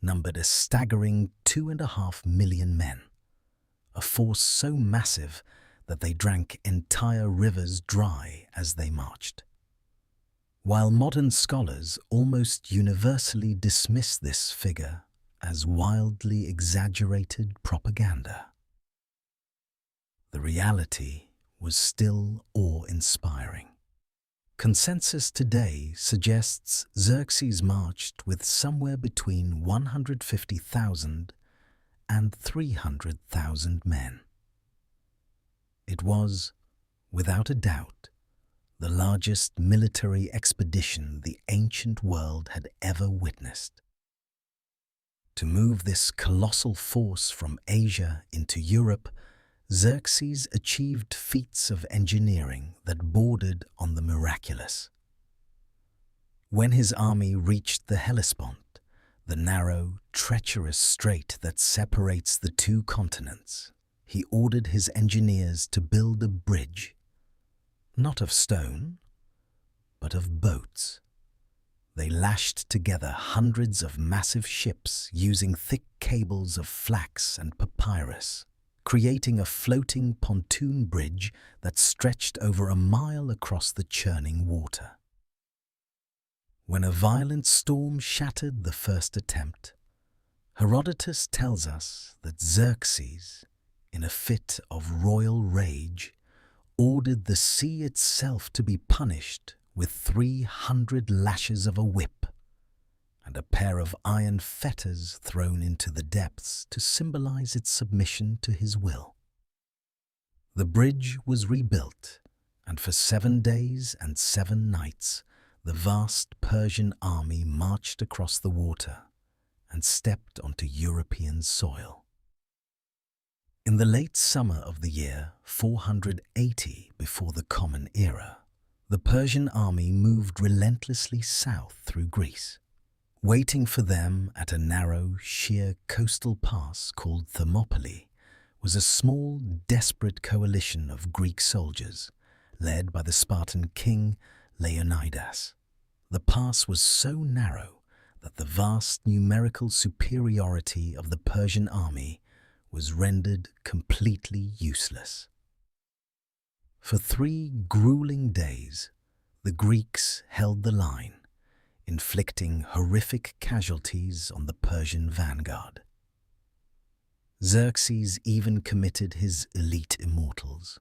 A: numbered a staggering 2.5 million men, a force so massive that they drank entire rivers dry as they marched. While modern scholars almost universally dismiss this figure as wildly exaggerated propaganda, the reality was still awe-inspiring. Consensus today suggests Xerxes marched with somewhere between 150,000 and 300,000 men. It was, without a doubt, the largest military expedition the ancient world had ever witnessed. To move this colossal force from Asia into Europe, Xerxes achieved feats of engineering that bordered on the miraculous. When his army reached the Hellespont, the narrow, treacherous strait that separates the two continents, he ordered his engineers to build a bridge, not of stone, but of boats. They lashed together hundreds of massive ships using thick cables of flax and papyrus, creating a floating pontoon bridge that stretched over a mile across the churning water. When a violent storm shattered the first attempt, Herodotus tells us that Xerxes, in a fit of royal rage, ordered the sea itself to be punished with 300 lashes of a whip and a pair of iron fetters thrown into the depths to symbolize its submission to his will. The bridge was rebuilt, and for 7 days and 7 nights, the vast Persian army marched across the water and stepped onto European soil. In the late summer of the year 480 before the Common Era, the Persian army moved relentlessly south through Greece. Waiting for them at a narrow, sheer coastal pass called Thermopylae was a small, desperate coalition of Greek soldiers, led by the Spartan king Leonidas. The pass was so narrow that the vast numerical superiority of the Persian army was rendered completely useless. For 3 grueling days, the Greeks held the line, inflicting horrific casualties on the Persian vanguard. Xerxes even committed his elite Immortals,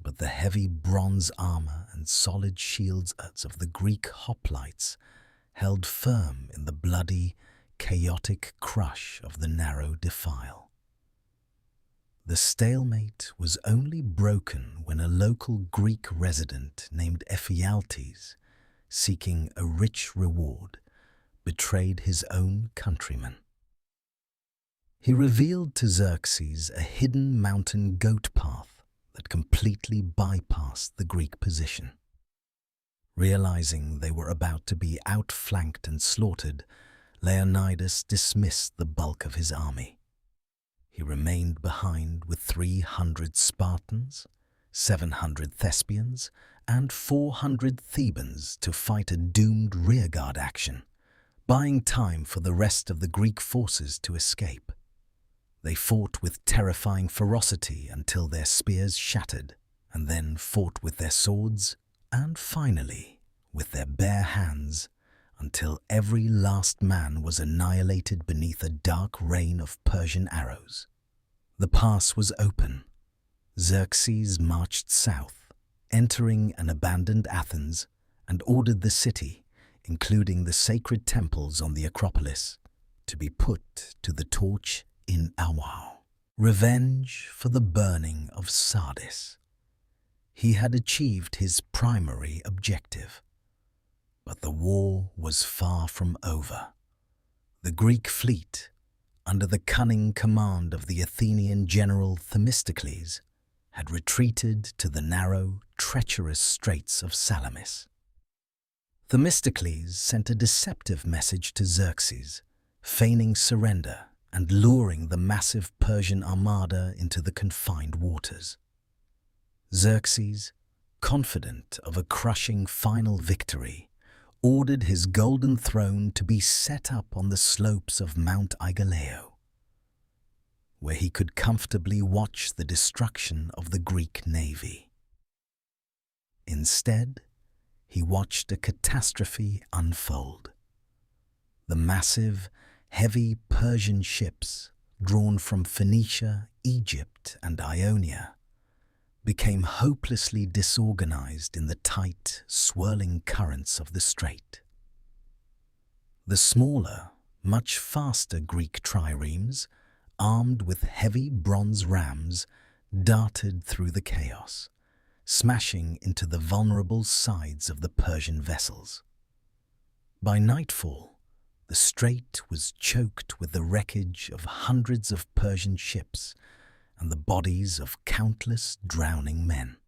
A: but the heavy bronze armor and solid shields of the Greek hoplites held firm in the bloody, chaotic crush of the narrow defile. The stalemate was only broken when a local Greek resident named Ephialtes, seeking a rich reward, betrayed his own countrymen. He revealed to Xerxes a hidden mountain goat path that completely bypassed the Greek position. Realizing they were about to be outflanked and slaughtered, Leonidas dismissed the bulk of his army. He remained behind with 300 Spartans, 700 Thespians, and 400 Thebans to fight a doomed rearguard action, buying time for the rest of the Greek forces to escape. They fought with terrifying ferocity until their spears shattered, and then fought with their swords, and finally with their bare hands, until every last man was annihilated beneath a dark rain of Persian arrows. The pass was open. Xerxes marched south, entering an abandoned Athens, and ordered the city, including the sacred temples on the Acropolis, to be put to the torch in Awau. Revenge for the burning of Sardis. He had achieved his primary objective. But the war was far from over. The Greek fleet, under the cunning command of the Athenian general Themistocles, had retreated to the narrow, treacherous straits of Salamis. Themistocles sent a deceptive message to Xerxes, feigning surrender and luring the massive Persian armada into the confined waters. Xerxes, confident of a crushing final victory, ordered his golden throne to be set up on the slopes of Mount Aigaleo, where he could comfortably watch the destruction of the Greek navy. Instead, he watched a catastrophe unfold. The massive, heavy Persian ships, drawn from Phoenicia, Egypt, and Ionia, became hopelessly disorganized in the tight, swirling currents of the strait. The smaller, much faster Greek triremes, armed with heavy bronze rams, darted through the chaos, smashing into the vulnerable sides of the Persian vessels. By nightfall, the strait was choked with the wreckage of hundreds of Persian ships and the bodies of countless drowning men.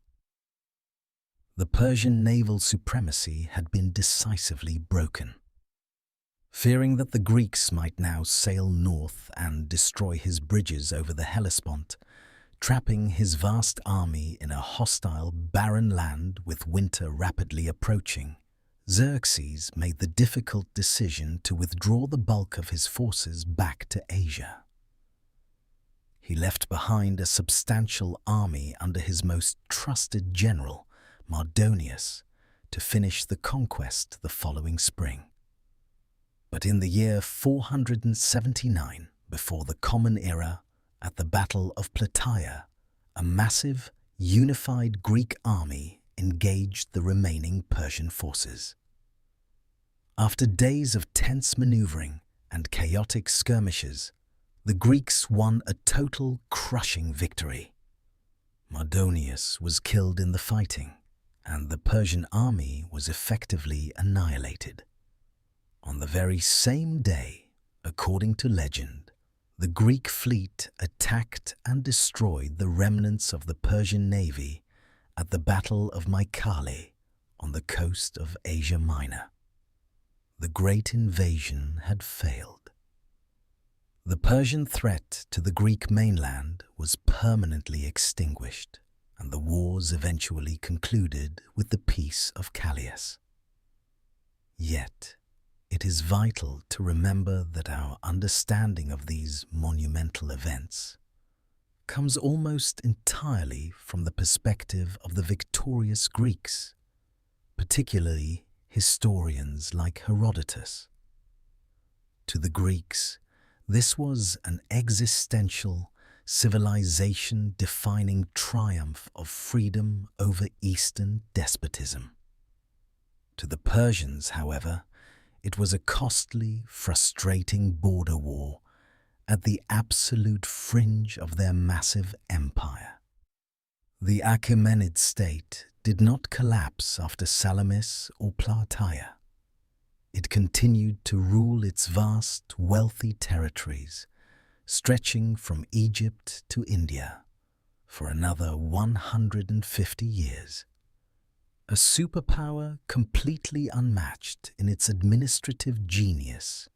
A: The Persian naval supremacy had been decisively broken. Fearing that the Greeks might now sail north and destroy his bridges over the Hellespont, trapping his vast army in a hostile, barren land with winter rapidly approaching, Xerxes made the difficult decision to withdraw the bulk of his forces back to Asia. He left behind a substantial army under his most trusted general, Mardonius, to finish the conquest the following spring. But in the year 479 before the Common Era, at the Battle of Plataea, a massive, unified Greek army engaged the remaining Persian forces. After days of tense maneuvering and chaotic skirmishes, the Greeks won a total, crushing victory. Mardonius was killed in the fighting, and the Persian army was effectively annihilated. On the very same day, according to legend, the Greek fleet attacked and destroyed the remnants of the Persian navy at the Battle of Mycale on the coast of Asia Minor. The great invasion had failed. The Persian threat to the Greek mainland was permanently extinguished, and the wars eventually concluded with the Peace of Callias. Yet, it is vital to remember that our understanding of these monumental events comes almost entirely from the perspective of the victorious Greeks, particularly historians like Herodotus. To the Greeks, this was an existential, civilization-defining triumph of freedom over Eastern despotism. To the Persians, however, it was a costly, frustrating border war at the absolute fringe of their massive empire. The Achaemenid state did not collapse after Salamis or Plataea. It continued to rule its vast, wealthy territories, stretching from Egypt to India, for another 150 years. A superpower completely unmatched in its administrative genius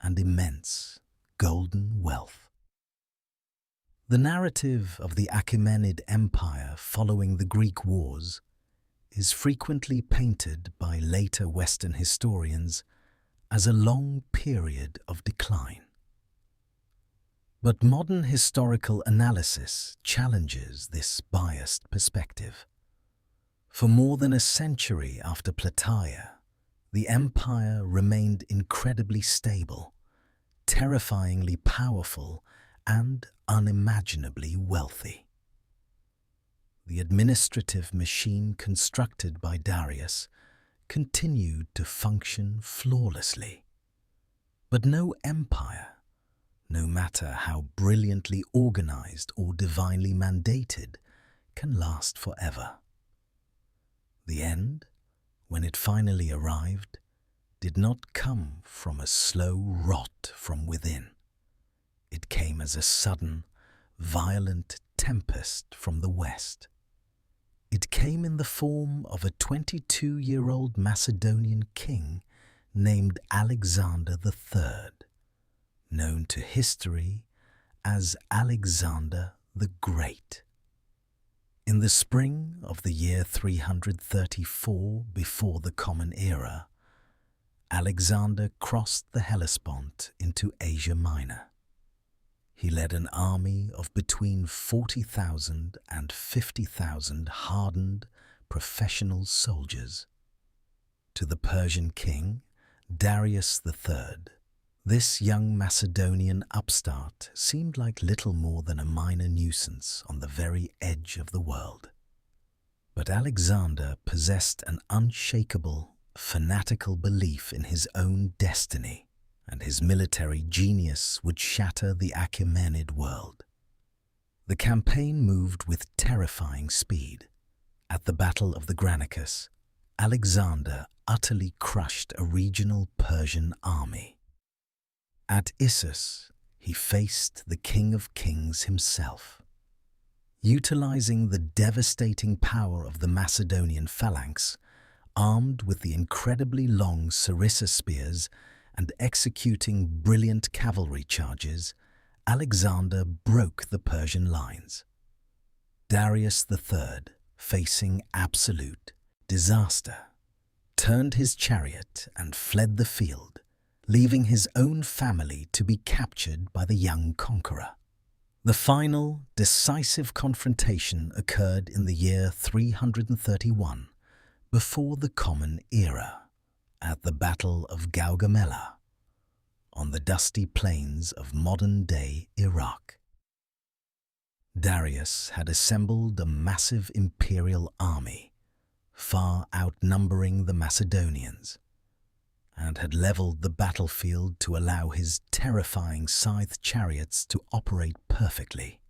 A: and immense golden wealth. The narrative of the Achaemenid Empire following the Greek Wars is frequently painted by later Western historians as a long period of decline. But modern historical analysis challenges this biased perspective. For more than a century after Plataea, the empire remained incredibly stable, terrifyingly powerful, and unimaginably wealthy. The administrative machine constructed by Darius continued to function flawlessly. But no empire, no matter how brilliantly organized or divinely mandated, can last forever. The end, when it finally arrived, did not come from a slow rot from within. It came as a sudden, violent tempest from the west. It came in the form of a 22-year-old Macedonian king named Alexander III, known to history as Alexander the Great. In the spring of the year 334 before the Common Era, Alexander crossed the Hellespont into Asia Minor. He led an army of between 40,000 and 50,000 hardened, professional soldiers. To the Persian king, Darius III, this young Macedonian upstart seemed like little more than a minor nuisance on the very edge of the world. But Alexander possessed an unshakable, fanatical belief in his own destiny, and his military genius would shatter the Achaemenid world. The campaign moved with terrifying speed. At the Battle of the Granicus, Alexander utterly crushed a regional Persian army. At Issus, he faced the King of Kings himself. Utilizing the devastating power of the Macedonian phalanx, armed with the incredibly long sarissa spears and executing brilliant cavalry charges, Alexander broke the Persian lines. Darius III, facing absolute disaster, turned his chariot and fled the field, leaving his own family to be captured by the young conqueror. The final, decisive confrontation occurred in the year 331, before the Common Era, at the Battle of Gaugamela, on the dusty plains of modern-day Iraq. Darius had assembled a massive imperial army, far outnumbering the Macedonians, and had leveled the battlefield to allow his terrifying scythe chariots to operate perfectly.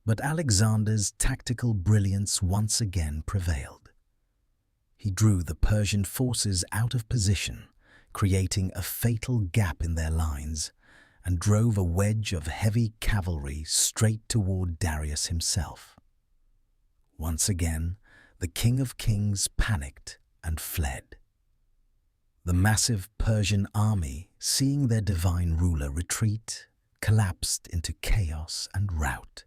A: But Alexander's tactical brilliance once again prevailed. He drew the Persian forces out of position, creating a fatal gap in their lines, and drove a wedge of heavy cavalry straight toward Darius himself. Once again, the King of Kings panicked and fled. The massive Persian army, seeing their divine ruler retreat, collapsed into chaos and rout.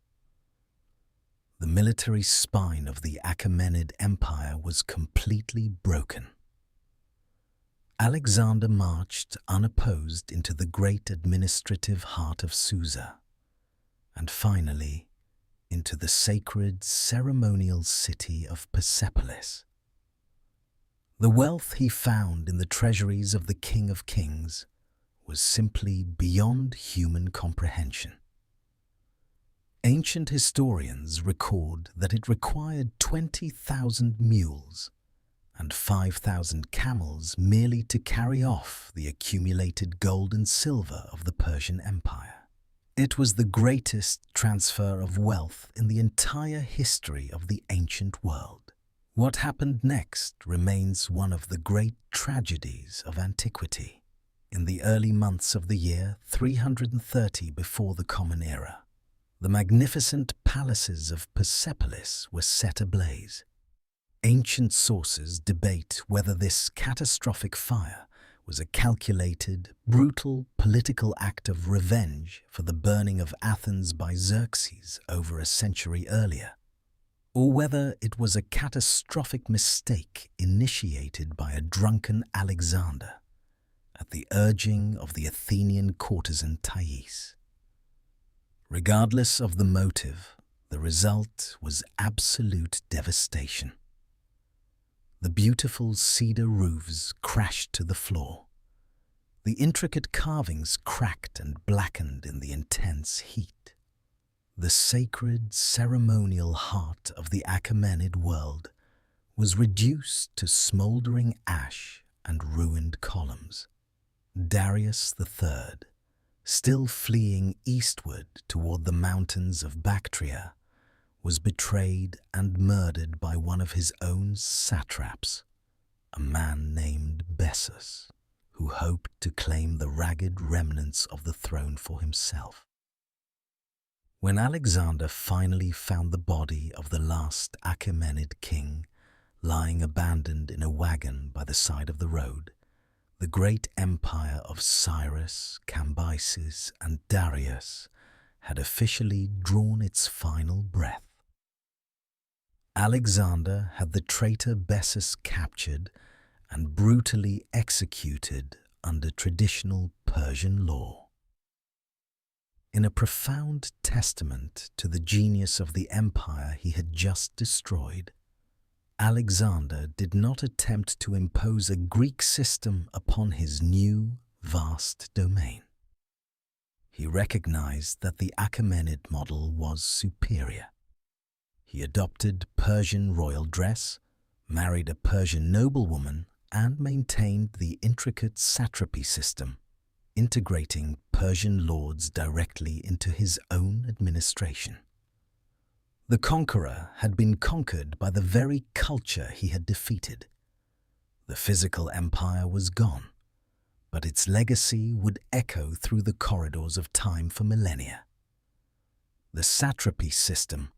A: The military spine of the Achaemenid Empire was completely broken. Alexander marched unopposed into the great administrative heart of Susa, and finally into the sacred ceremonial city of Persepolis. The wealth he found in the treasuries of the King of Kings was simply beyond human comprehension. Ancient historians record that it required 20,000 mules and 5,000 camels merely to carry off the accumulated gold and silver of the Persian Empire. It was the greatest transfer of wealth in the entire history of the ancient world. What happened next remains one of the great tragedies of antiquity. In the early months of the year 330 before the Common Era, the magnificent palaces of Persepolis were set ablaze. Ancient sources debate whether this catastrophic fire was a calculated, brutal political act of revenge for the burning of Athens by Xerxes over a century earlier, or whether it was a catastrophic mistake initiated by a drunken Alexander at the urging of the Athenian courtesan Thais. Regardless of the motive, the result was absolute devastation. The beautiful cedar roofs crashed to the floor. The intricate carvings cracked and blackened in the intense heat. The sacred ceremonial heart of the Achaemenid world was reduced to smoldering ash and ruined columns. Darius III, still fleeing eastward toward the mountains of Bactria, was betrayed and murdered by one of his own satraps, a man named Bessus, who hoped to claim the ragged remnants of the throne for himself. When Alexander finally found the body of the last Achaemenid king lying abandoned in a wagon by the side of the road, the great empire of Cyrus, Cambyses, and Darius had officially drawn its final breath. Alexander had the traitor Bessus captured and brutally executed under traditional Persian law. In a profound testament to the genius of the empire he had just destroyed, Alexander did not attempt to impose a Greek system upon his new, vast domain. He recognized that the Achaemenid model was superior. He adopted Persian royal dress, married a Persian noblewoman, and maintained the intricate satrapy system, integrating Persian lords directly into his own administration. The conqueror had been conquered by the very culture he had defeated. The physical empire was gone, but its legacy would echo through the corridors of time for millennia. The satrapy system,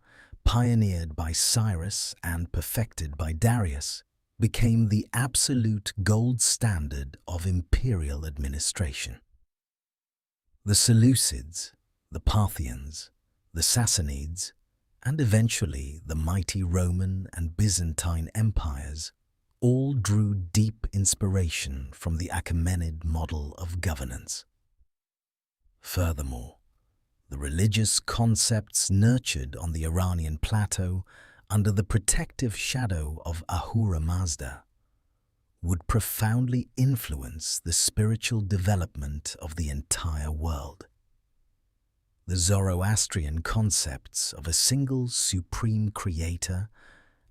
A: pioneered by Cyrus and perfected by Darius, became the absolute gold standard of imperial administration. The Seleucids, the Parthians, the Sassanids, and eventually the mighty Roman and Byzantine empires all drew deep inspiration from the Achaemenid model of governance. Furthermore, the religious concepts nurtured on the Iranian plateau under the protective shadow of Ahura Mazda would profoundly influence the spiritual development of the entire world. The Zoroastrian concepts of a single supreme creator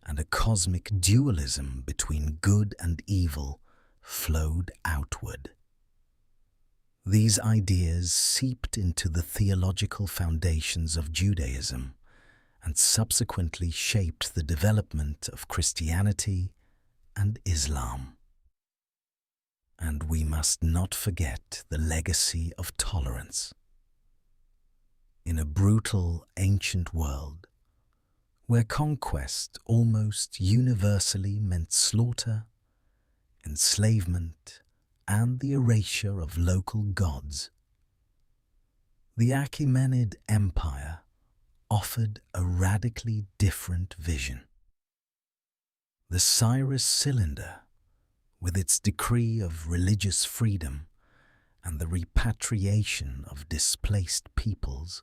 A: and a cosmic dualism between good and evil flowed outward. These ideas seeped into the theological foundations of Judaism and subsequently shaped the development of Christianity and Islam. And we must not forget the legacy of tolerance. In a brutal, ancient world, where conquest almost universally meant slaughter, enslavement, and the erasure of local gods, the Achaemenid Empire offered a radically different vision. The Cyrus cylinder, with its decree of religious freedom and the repatriation of displaced peoples,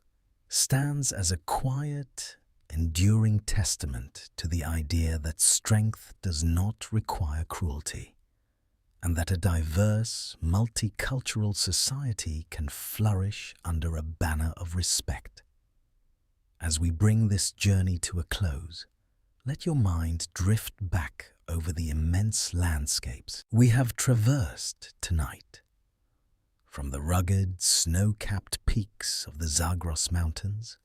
A: stands as a quiet, enduring testament to the idea that strength does not require cruelty, and that a diverse, multicultural society can flourish under a banner of respect. As we bring this journey to a close, let your mind drift back over the immense landscapes we have traversed tonight. From the rugged, snow-capped peaks of the Zagros Mountains,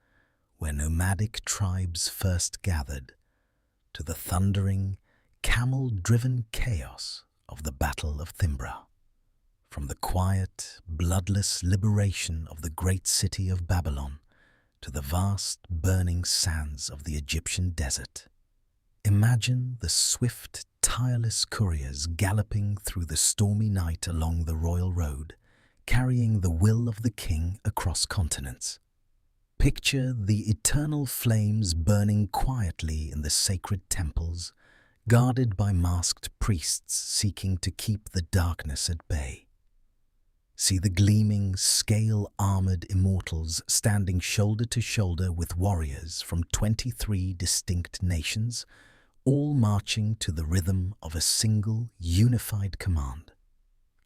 A: where nomadic tribes first gathered, to the thundering, camel-driven chaos of the Battle of Thimbra. From the quiet, bloodless liberation of the great city of Babylon to the vast, burning sands of the Egyptian desert. Imagine the swift, tireless couriers galloping through the stormy night along the royal road, carrying the will of the king across continents. Picture the eternal flames burning quietly in the sacred temples, guarded by masked priests seeking to keep the darkness at bay. See the gleaming, scale-armored Immortals standing shoulder to shoulder with warriors from 23 distinct nations, all marching to the rhythm of a single, unified command.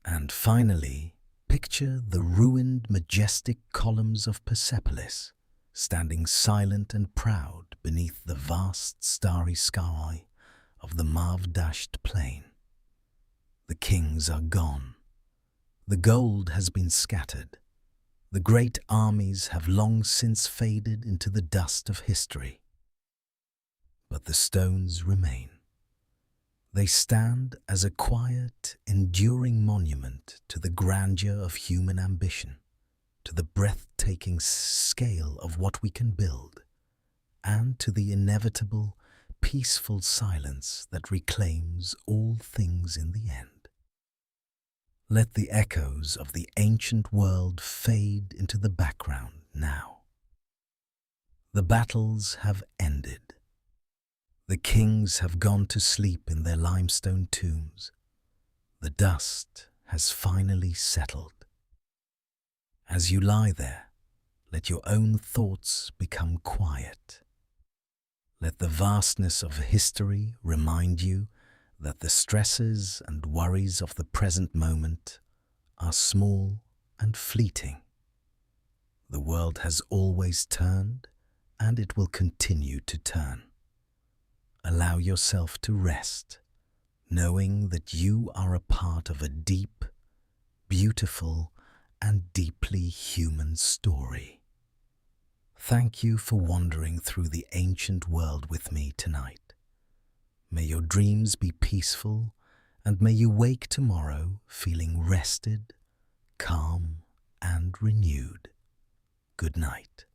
A: And finally, picture the ruined, majestic columns of Persepolis, standing silent and proud beneath the vast, starry sky of the Mav-dashed plain. The kings are gone. The gold has been scattered. The great armies have long since faded into the dust of history. but the stones remain. They stand as a quiet, enduring monument to the grandeur of human ambition, to the breathtaking scale of what we can build, and to the inevitable, peaceful silence that reclaims all things in the end. Let the echoes of the ancient world fade into the background now. The battles have ended. The kings have gone to sleep in their limestone tombs. The dust has finally settled. As you lie there, let your own thoughts become quiet. Let the vastness of history remind you that the stresses and worries of the present moment are small and fleeting. The world has always turned, and it will continue to turn. Allow yourself to rest, knowing that you are a part of a deep, beautiful, and deeply human story. Thank you for wandering through the ancient world with me tonight. May your dreams be peaceful, and may you wake tomorrow feeling rested, calm, and renewed. Good night.